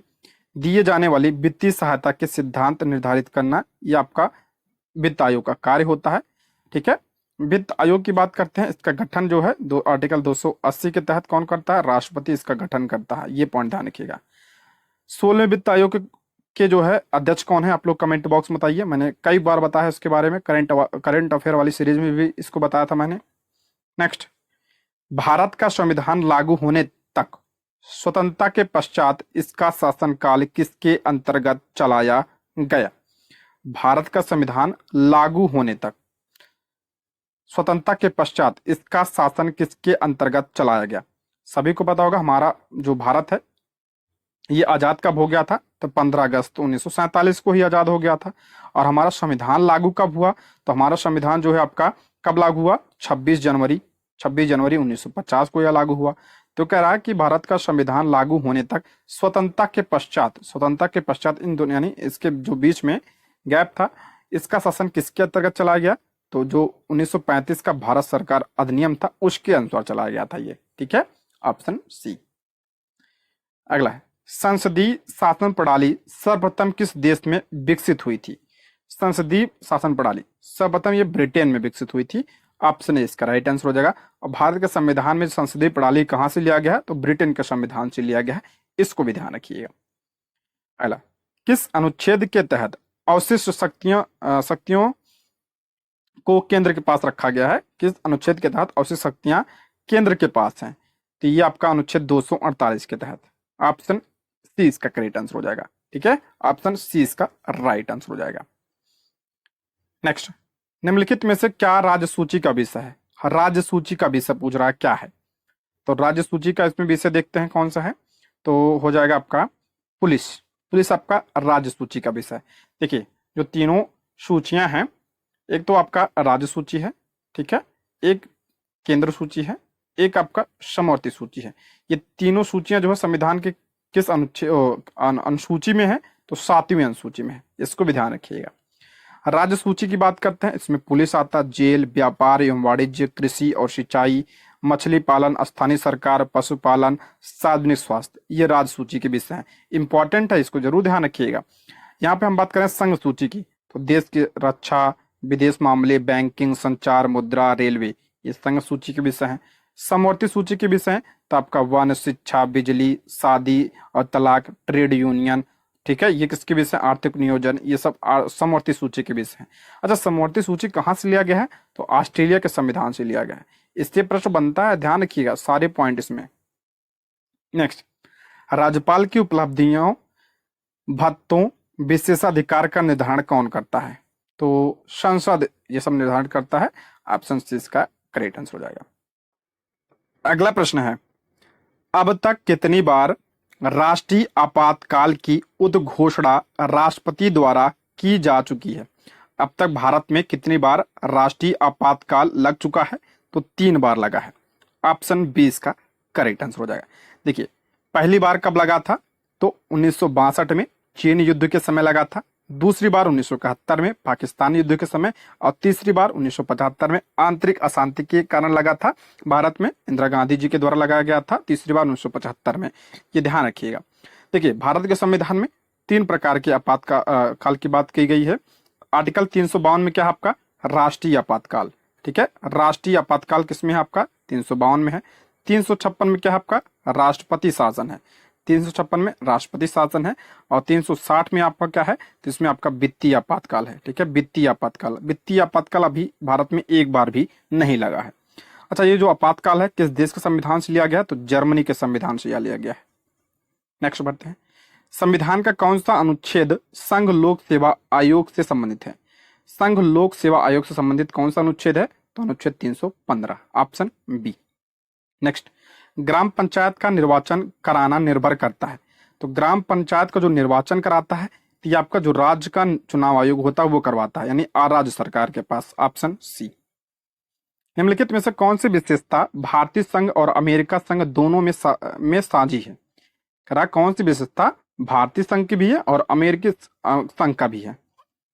दिए जाने वाली वित्तीय सहायता के सिद्धांत निर्धारित करना, यह आपका वित्त आयोग का कार्य होता है, ठीक है। वित्त आयोग की बात करते हैं, इसका गठन जो है आर्टिकल 280 के तहत कौन करता है? राष्ट्रपति इसका गठन करता है। ये पॉइंट ध्यान रखिएगा। 16वें वित्त आयोग के जो है अध्यक्ष कौन है? आप लोग कमेंट बॉक्स में बताइए। मैंने कई बार बताया इसके बारे में, करंट अफेयर वाली सीरीज में भी इसको बताया था मैंने। नेक्स्ट, भारत का संविधान लागू होने तक स्वतंत्रता के पश्चात इसका शासनकाल किसके अंतर्गत चलाया गया? भारत का संविधान लागू होने तक स्वतंत्रता के पश्चात इसका शासन किसके अंतर्गत चलाया गया? सभी को पता होगा हमारा जो भारत है ये आजाद कब हो गया था? तो 15 अगस्त 1947 को ही आजाद हो गया था। और हमारा संविधान लागू कब हुआ? तो हमारा संविधान जो है आपका कब लागू हुआ? 26 जनवरी 1950 को यह लागू हुआ। तो कह रहा है कि भारत का संविधान लागू होने तक स्वतंत्रता के पश्चात इन दोनों यानी इसके जो बीच में गैप था, इसका शासन किसके अंतर्गत चला गया? तो जो 1935 का भारत सरकार अधिनियम था उसके अनुसार चलाया गया था ये, ठीक है, ऑप्शन सी। अगला है, संसदीय शासन प्रणाली सर्वप्रथम किस देश में विकसित हुई थी? संसदीय शासन प्रणाली सर्वप्रथम ये ब्रिटेन में विकसित हुई थी, ऑप्शन ए इसका राइट आंसर हो जाएगा। और भारत के संविधान में संसदीय प्रणाली कहां से लिया गया है? तो ब्रिटेन के संविधान से लिया गया है, इसको भी ध्यान रखिएगा। अगला, किस अनुच्छेद के तहत अवशिष्ट शक्तियों को केंद्र के पास रखा गया है? किस अनुच्छेद के तहत अवशिष्ट शक्तियां केंद्र के पास हैं? तो ये आपका अनुच्छेद 248 के तहत, ऑप्शन सी इसका करेक्ट आंसर हो जाएगा, ठीक है, ऑप्शन सी इसका राइट आंसर हो जाएगा। नेक्स्ट, निम्नलिखित में से क्या राज्य सूची का विषय है? राज्य सूची का विषय पूछ रहा है, क्या है? तो राज्य सूची का इसमें विषय देखते हैं कौन सा है, तो हो जाएगा आपका पुलिस। पुलिस आपका राज्य सूची का विषय। देखिए, जो तीनों सूचियां हैं, एक तो आपका राज्य सूची है, ठीक है, एक केंद्र सूची है, एक आपका समवर्ती सूची है। ये तीनों सूचियां जो है संविधान के किस अनुसूची में है? तो 7वीं अनुसूची में है, इसको भी ध्यान रखिएगा। राज्य सूची की बात करते हैं, इसमें पुलिस आता, जेल, व्यापार एवं वाणिज्य, कृषि और सिंचाई, मछली पालन, स्थानीय सरकार, पशुपालन, सार्वजनिक स्वास्थ्य, ये राज्य सूची के विषय हैं। इंपॉर्टेंट है, इसको जरूर ध्यान रखिएगा। यहाँ पे हम बात करें संघ सूची की, तो देश की रक्षा, विदेश मामले, बैंकिंग, संचार, मुद्रा, रेलवे, ये संघ सूची के विषय हैं। समवर्ती सूची के विषय हैं, तो आपका वन, शिक्षा, बिजली, शादी और तलाक, ट्रेड यूनियन, ठीक है, ये किसके विषय? आर्थिक नियोजन, ये सब समवर्ती सूची के विषय हैं। अच्छा, समवर्ती सूची कहाँ से लिया गया है? तो ऑस्ट्रेलिया के संविधान से लिया गया है। इससे प्रश्न बनता है, ध्यान रखिएगा सारे पॉइंट इसमें। नेक्स्ट, राज्यपाल की उपलब्धियों, भत्तों, विशेषाधिकार का निर्धारण कौन करता है? तो संसद ये सब निर्धारण करता है, ऑप्शन सी इसका करेक्ट आंसर हो जाएगा। अगला प्रश्न है, अब तक कितनी बार राष्ट्रीय आपातकाल की उद्घोषणा राष्ट्रपति द्वारा की जा चुकी है? अब तक भारत में कितनी बार राष्ट्रीय आपातकाल लग चुका है? तो 3 बार लगा है, ऑप्शन बी इसका करेक्ट आंसर हो जाएगा। देखिए, पहली बार कब लगा था? तो 1962 में चीन युद्ध के समय लगा था, दूसरी बार 1971 में पाकिस्तान युद्ध के समय, और तीसरी बार 1975 में आंतरिक अशांति के कारण लगा था भारत में, इंदिरा गांधी जी के द्वारा लगाया गया था, तीसरी बार 1975 में। ये ध्यान रखिएगा। देखिए, भारत के संविधान में 3 प्रकार के आपातकाल की बात की गई है। आर्टिकल 352 में क्या है आपका? राष्ट्रीय आपातकाल, ठीक है, राष्ट्रीय आपातकाल किसमें है आपका? 352 में है। 356 में क्या है आपका? राष्ट्रपति शासन है। 356 में राष्ट्रपति शासन है, और 360 में आपका क्या है? तो इसमें आपका वित्तीय आपातकाल है, ठीक है, वित्तीय आपातकाल। वित्तीय आपातकाल अभी भारत में एक बार भी नहीं लगा है। अच्छा, ये जो आपातकाल है किस देश के संविधान से लिया गया है? तो जर्मनी के संविधान से लिया गया है। नेक्स्ट बढ़ते हैं, संविधान का कौन सा अनुच्छेद संघ लोक सेवा आयोग से संबंधित है? संघ लोक सेवा आयोग से संबंधित कौन सा अनुच्छेद है? तो अनुच्छेद 315, ऑप्शन बी। नेक्स्ट, ग्राम पंचायत का निर्वाचन कराना निर्भर करता है। तो ग्राम पंचायत का जो निर्वाचन कराता है, तो ये आपका जो राज्य का चुनाव आयोग होता है वो करवाता है, यानी राज्य सरकार के पास, ऑप्शन सी। निम्नलिखित में से कौन सी विशेषता भारतीय संघ और अमेरिका संघ दोनों में साझी है? करा कौन सी विशेषता भारतीय संघ की भी है और अमेरिकी संघ का भी है?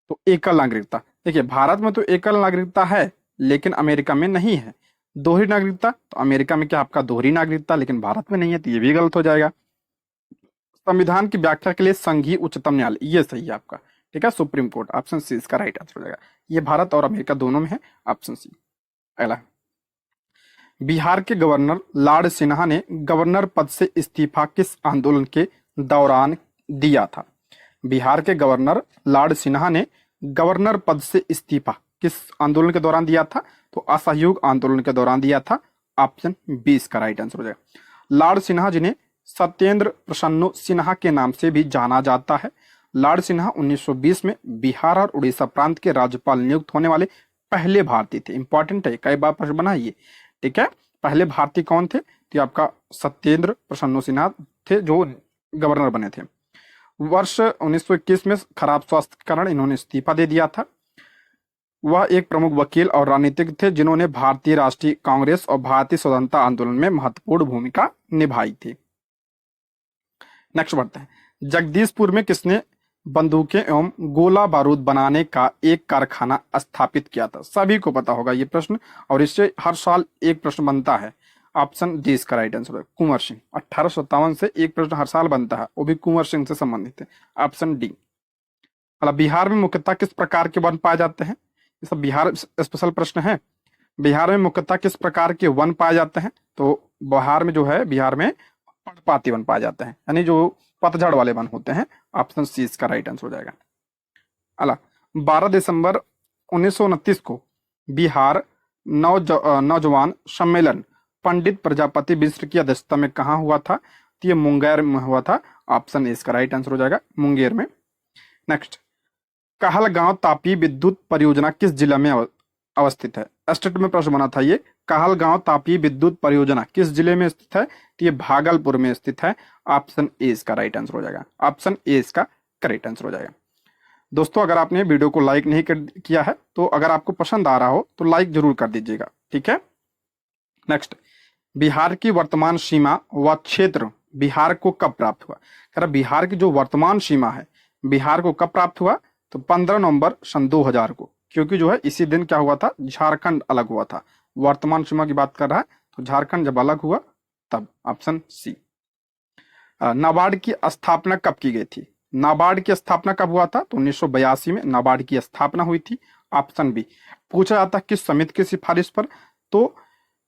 तो एकल नागरिकता। देखिए, भारत में तो एकल नागरिकता है, लेकिन अमेरिका में नहीं है। दोहरी नागरिकता, तो अमेरिका में क्या आपका दोहरी नागरिकता, लेकिन भारत में नहीं है, तो ये भी गलत हो जाएगा। संविधान की व्याख्या के लिए संघीय उच्चतम न्यायालय, ये सही है आपका, ठीक है, सुप्रीम कोर्ट, ऑप्शन सी इसका राइट आंसर हो जाएगा। ये भारत और अमेरिका दोनों में है, ऑप्शन सी। अगला, बिहार के गवर्नर लॉर्ड सिन्हा ने गवर्नर पद से इस्तीफा किस आंदोलन के दौरान दिया था? बिहार के गवर्नर लॉर्ड सिन्हा ने गवर्नर पद से इस्तीफा किस आंदोलन के दौरान दिया था? तो असहयोग आंदोलन के दौरान दिया था, ऑप्शन बी इसका राइट आंसर हो जाएगा। लॉर्ड सिन्हा जिन्हें सत्येंद्र प्रसन्नो सिन्हा के नाम से भी जाना जाता है। लॉर्ड सिन्हा 1920 में बिहार और उड़ीसा प्रांत के राज्यपाल नियुक्त होने वाले पहले भारतीय थे। इंपॉर्टेंट है, कई बार प्रश्न बना ये, ठीक है। पहले भारतीय कौन थे? तो आपका सत्येंद्र प्रसन्नो सिन्हा थे, जो गवर्नर बने थे। वर्ष 1921 में खराब स्वास्थ्य के कारण इन्होंने इस्तीफा दे दिया था। वह एक प्रमुख वकील और राजनीतिज्ञ थे, जिन्होंने भारतीय राष्ट्रीय कांग्रेस और भारतीय स्वतंत्रता आंदोलन में महत्वपूर्ण भूमिका निभाई थी। नेक्स्ट बढ़ते हैं, जगदीशपुर में किसने बंदूकें एवं गोला बारूद बनाने का एक कारखाना स्थापित किया था? सभी को पता होगा ये प्रश्न, और इससे हर साल एक प्रश्न बनता है। ऑप्शन डी इसका राइट आंसर है कुंवर सिंह। 1857 से एक प्रश्न हर साल बनता है, वो भी कुंवर सिंह से संबंधित है। Option D. मतलब बिहार में मुख्यतः किस प्रकार के वन पाए जाते हैं? ये सब बिहार स्पेशल प्रश्न है। बिहार में मुख्यतः किस प्रकार के वन पाए जाते हैं? तो बिहार में जो है, बिहार में पर्णपाती वन पाए जाते हैं, यानी जो पतझड़ वाले वन होते हैं। ऑप्शन सी इसका राइट आंसर हो जाएगा। अला 12 दिसंबर 1929 को बिहार नौजवान सम्मेलन पंडित प्रजापति मिश्र की अध्यक्षता में कहाँ हुआ था? तो ये मुंगेर में हुआ था। ऑप्शन ए इसका राइट आंसर हो जाएगा, मुंगेर में। नेक्स्ट, कहलगांव तापी विद्युत परियोजना किस जिला में अवस्थित है? स्टेट में प्रश्न बना था ये। कहलगांव तापी विद्युत परियोजना किस जिले में स्थित है? तो ये भागलपुर में स्थित है। ऑप्शन ए इसका राइट आंसर हो जाएगा। ऑप्शन ए इसका करेक्ट आंसर हो जाएगा। दोस्तों, अगर आपने वीडियो को लाइक नहीं किया है तो अगर आपको पसंद आ रहा हो तो लाइक जरूर कर दीजिएगा, ठीक है। नेक्स्ट, बिहार की वर्तमान सीमा व क्षेत्र बिहार को कब प्राप्त हुआ? कह बिहार की जो वर्तमान सीमा है बिहार को कब प्राप्त हुआ? तो 15 नवंबर सन 2000 को, क्योंकि जो है इसी दिन क्या हुआ था, झारखंड अलग हुआ था। वर्तमान सीमा की बात कर रहा है तो झारखंड जब अलग हुआ तब। Option C. नाबार्ड की स्थापना कब की गई थी? नाबार्ड की स्थापना कब हुआ था? तो 1982 में नाबार्ड की स्थापना हुई थी। Option B. पूछा जाता है किस समिति की सिफारिश पर? तो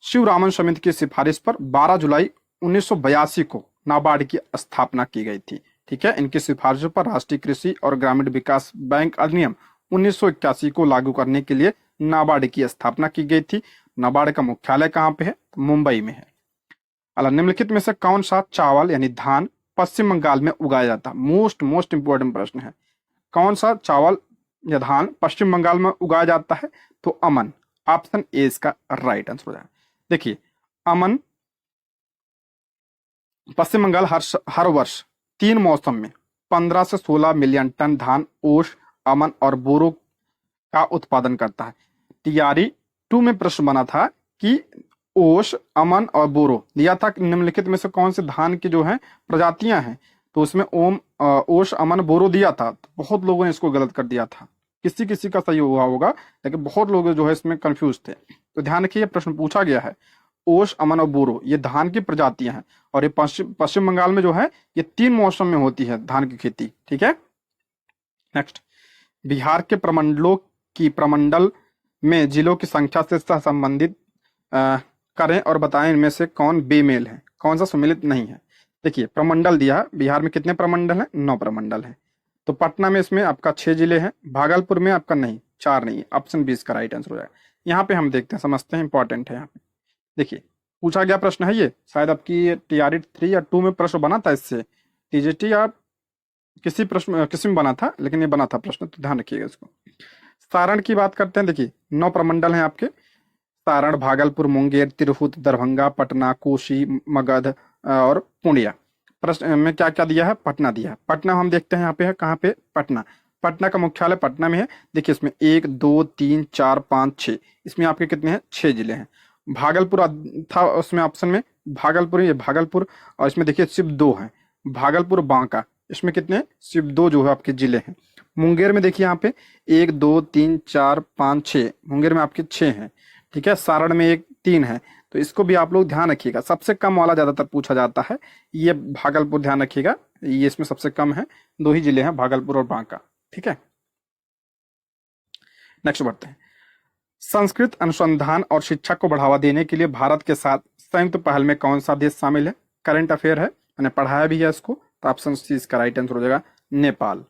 शिवरामन समिति की सिफारिश पर 12 जुलाई 1982 को नाबार्ड की स्थापना की गई थी, ठीक है। इनकी सिफारिशों पर राष्ट्रीय कृषि और ग्रामीण विकास बैंक अधिनियम 1981 को लागू करने के लिए नाबार्ड की स्थापना की गई थी। नाबार्ड का मुख्यालय कहाँ पे है? तो मुंबई में है। अला निम्नलिखित में से कौन सा चावल यानी धान पश्चिम बंगाल में उगाया जाता है? मोस्ट इंपोर्टेंट प्रश्न है। कौन सा चावल या धान पश्चिम बंगाल में उगाया जाता है? तो अमन। ऑप्शन ए इसका राइट आंसर हो जाएगा। देखिए, अमन पश्चिम बंगाल हर वर्ष 3 मौसम में 15 से 16 मिलियन टन धान, ओश, अमन और बोरो का उत्पादन करता है। टीआरई 2 में प्रश्न बना था कि ओश, अमन और बोरो दिया था, निम्नलिखित में से कौन से धान की जो है प्रजातियां हैं? तो उसमें ओश, अमन, बोरो दिया था। तो बहुत लोगों ने इसको गलत कर दिया था। किसी किसी का सही हुआ होगा, लेकिन बहुत लोग जो है इसमें कंफ्यूज थे। तो ध्यान रखिए, ये प्रश्न पूछा गया है। ओश, अमन और बोरो ये धान की प्रजातियां हैं, और ये पश्चिम बंगाल में जो है ये 3 मौसम में होती है धान की खेती, ठीक है। नेक्स्ट, बिहार के प्रमंडल में जिलों की संख्या से संबंधित करें और बताएं इनमें से कौन बेमेल है, कौन सा सम्मिलित नहीं है। देखिए, प्रमंडल दिया है, बिहार में कितने प्रमंडल हैं? 9 प्रमंडल हैं। तो पटना में इसमें आपका 6 जिले हैं, भागलपुर में आपका नहीं, 4 नहीं। ऑप्शन बी इसका राइट आंसर हो जाएगा। यहाँ पे हम देखते हैं, समझते हैं, इंपॉर्टेंट है यहाँ पे। देखिए, पूछा गया प्रश्न है ये, शायद आपकी टीआरई 3 या 2 में प्रश्न बना था, इससे टीजीटी या किसी में बना था, लेकिन ये बना था प्रश्न, तो ध्यान रखिएगा इसको। सारण की बात करते हैं। देखिए, 9 प्रमंडल हैं आपके, सारण, भागलपुर, मुंगेर, तिरहुत, दरभंगा, पटना, कोसी, मगध और पूर्णिया। प्रश्न में क्या क्या दिया है? पटना दिया है। पटना हम देखते हैं यहाँ पे है, कहाँ पे? पटना। पटना का मुख्यालय पटना में है। देखिए, इसमें 1 2 3 4 5 6, इसमें आपके कितने हैं? 6 जिले हैं। भागलपुर था उसमें ऑप्शन में, भागलपुर, ये भागलपुर, और इसमें देखिए सिर्फ 2 हैं, भागलपुर, बांका, इसमें कितने? सिर्फ 2 जो है आपके जिले हैं। मुंगेर में देखिए यहाँ पे 1 2 3 4 5 6, मुंगेर में आपके 6 हैं, ठीक है। सारण में 1 3 है, तो इसको भी आप लोग ध्यान रखिएगा। सबसे कम वाला ज्यादातर पूछा जाता है, ये भागलपुर, ध्यान रखिएगा, ये इसमें सबसे कम है। 2 ही जिले हैं, भागलपुर और बांका, ठीक है। नेक्स्ट बढ़ते हैं। संस्कृत अनुसंधान और शिक्षा को बढ़ावा देने के लिए भारत के साथ संयुक्त पहल में कौन सा देश शामिल है? करंट अफेयर है, मैंने पढ़ाया भी है इसको, तो ऑप्शन सी इसका राइट आंसर हो जाएगा, नेपाल।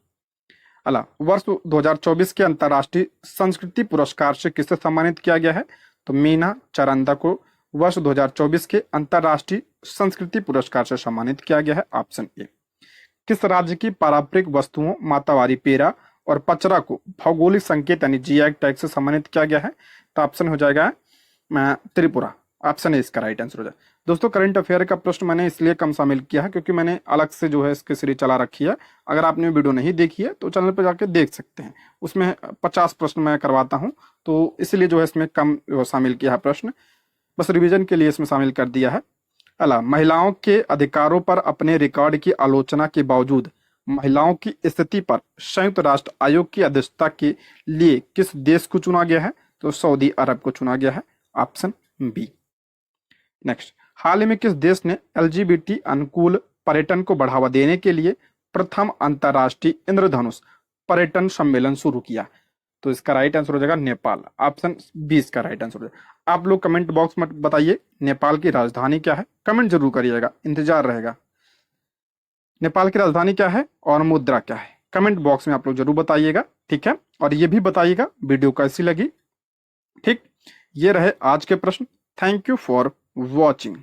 अला वर्ष 2024 के अंतर्राष्ट्रीय संस्कृति पुरस्कार से किसे सम्मानित किया गया है? तो मीना चरंदा को वर्ष 2024 के अंतर्राष्ट्रीय संस्कृति पुरस्कार से सम्मानित किया गया है। Option A. किस राज्य की पारंपरिक वस्तुओं मातावारी, पेरा और पचरा को भौगोलिक संकेत यानी जीआई टैग से सम्मानित किया गया है? तो ऑप्शन हो जाएगा त्रिपुरा। ऑप्शन ए इसका राइट आंसर हो जाएगा। दोस्तों, करंट अफेयर का प्रश्न मैंने इसलिए कम शामिल किया है क्योंकि मैंने अलग से जो है इसकी सीरीज चला रखी है। अगर आपने वीडियो नहीं देखी है तो चैनल पर जाकर देख सकते हैं, उसमें 50 प्रश्न मैं करवाता हूं, तो इसलिए जो है इसमें कम शामिल किया है प्रश्न, बस रिवीजन के लिए इसमें शामिल कर दिया है। अला महिलाओं के अधिकारों पर अपने रिकॉर्ड की आलोचना के बावजूद महिलाओं की स्थिति पर संयुक्त राष्ट्र आयोग की अध्यक्षता के लिए किस देश को चुना गया है? तो सऊदी अरब को चुना गया है, ऑप्शन बी। नेक्स्ट, हाल ही में किस देश ने एलजीबीटी अनुकूल पर्यटन को बढ़ावा देने के लिए प्रथम अंतरराष्ट्रीय इंद्रधनुष पर्यटन सम्मेलन शुरू किया? तो इसका राइट आंसर हो जाएगा नेपाल, ऑप्शन बी इसका राइट आंसर हो जाएगा। आप लोग कमेंट बॉक्स में बताइए नेपाल की राजधानी क्या है, कमेंट जरूर करिएगा, इंतजार रहेगा। नेपाल की राजधानी क्या है और मुद्रा क्या है, कमेंट बॉक्स में आप लोग जरूर बताइएगा, ठीक है। और ये भी बताइएगा वीडियो कैसी लगी, ठीक। ये रहे आज के प्रश्न। Thank you for watching.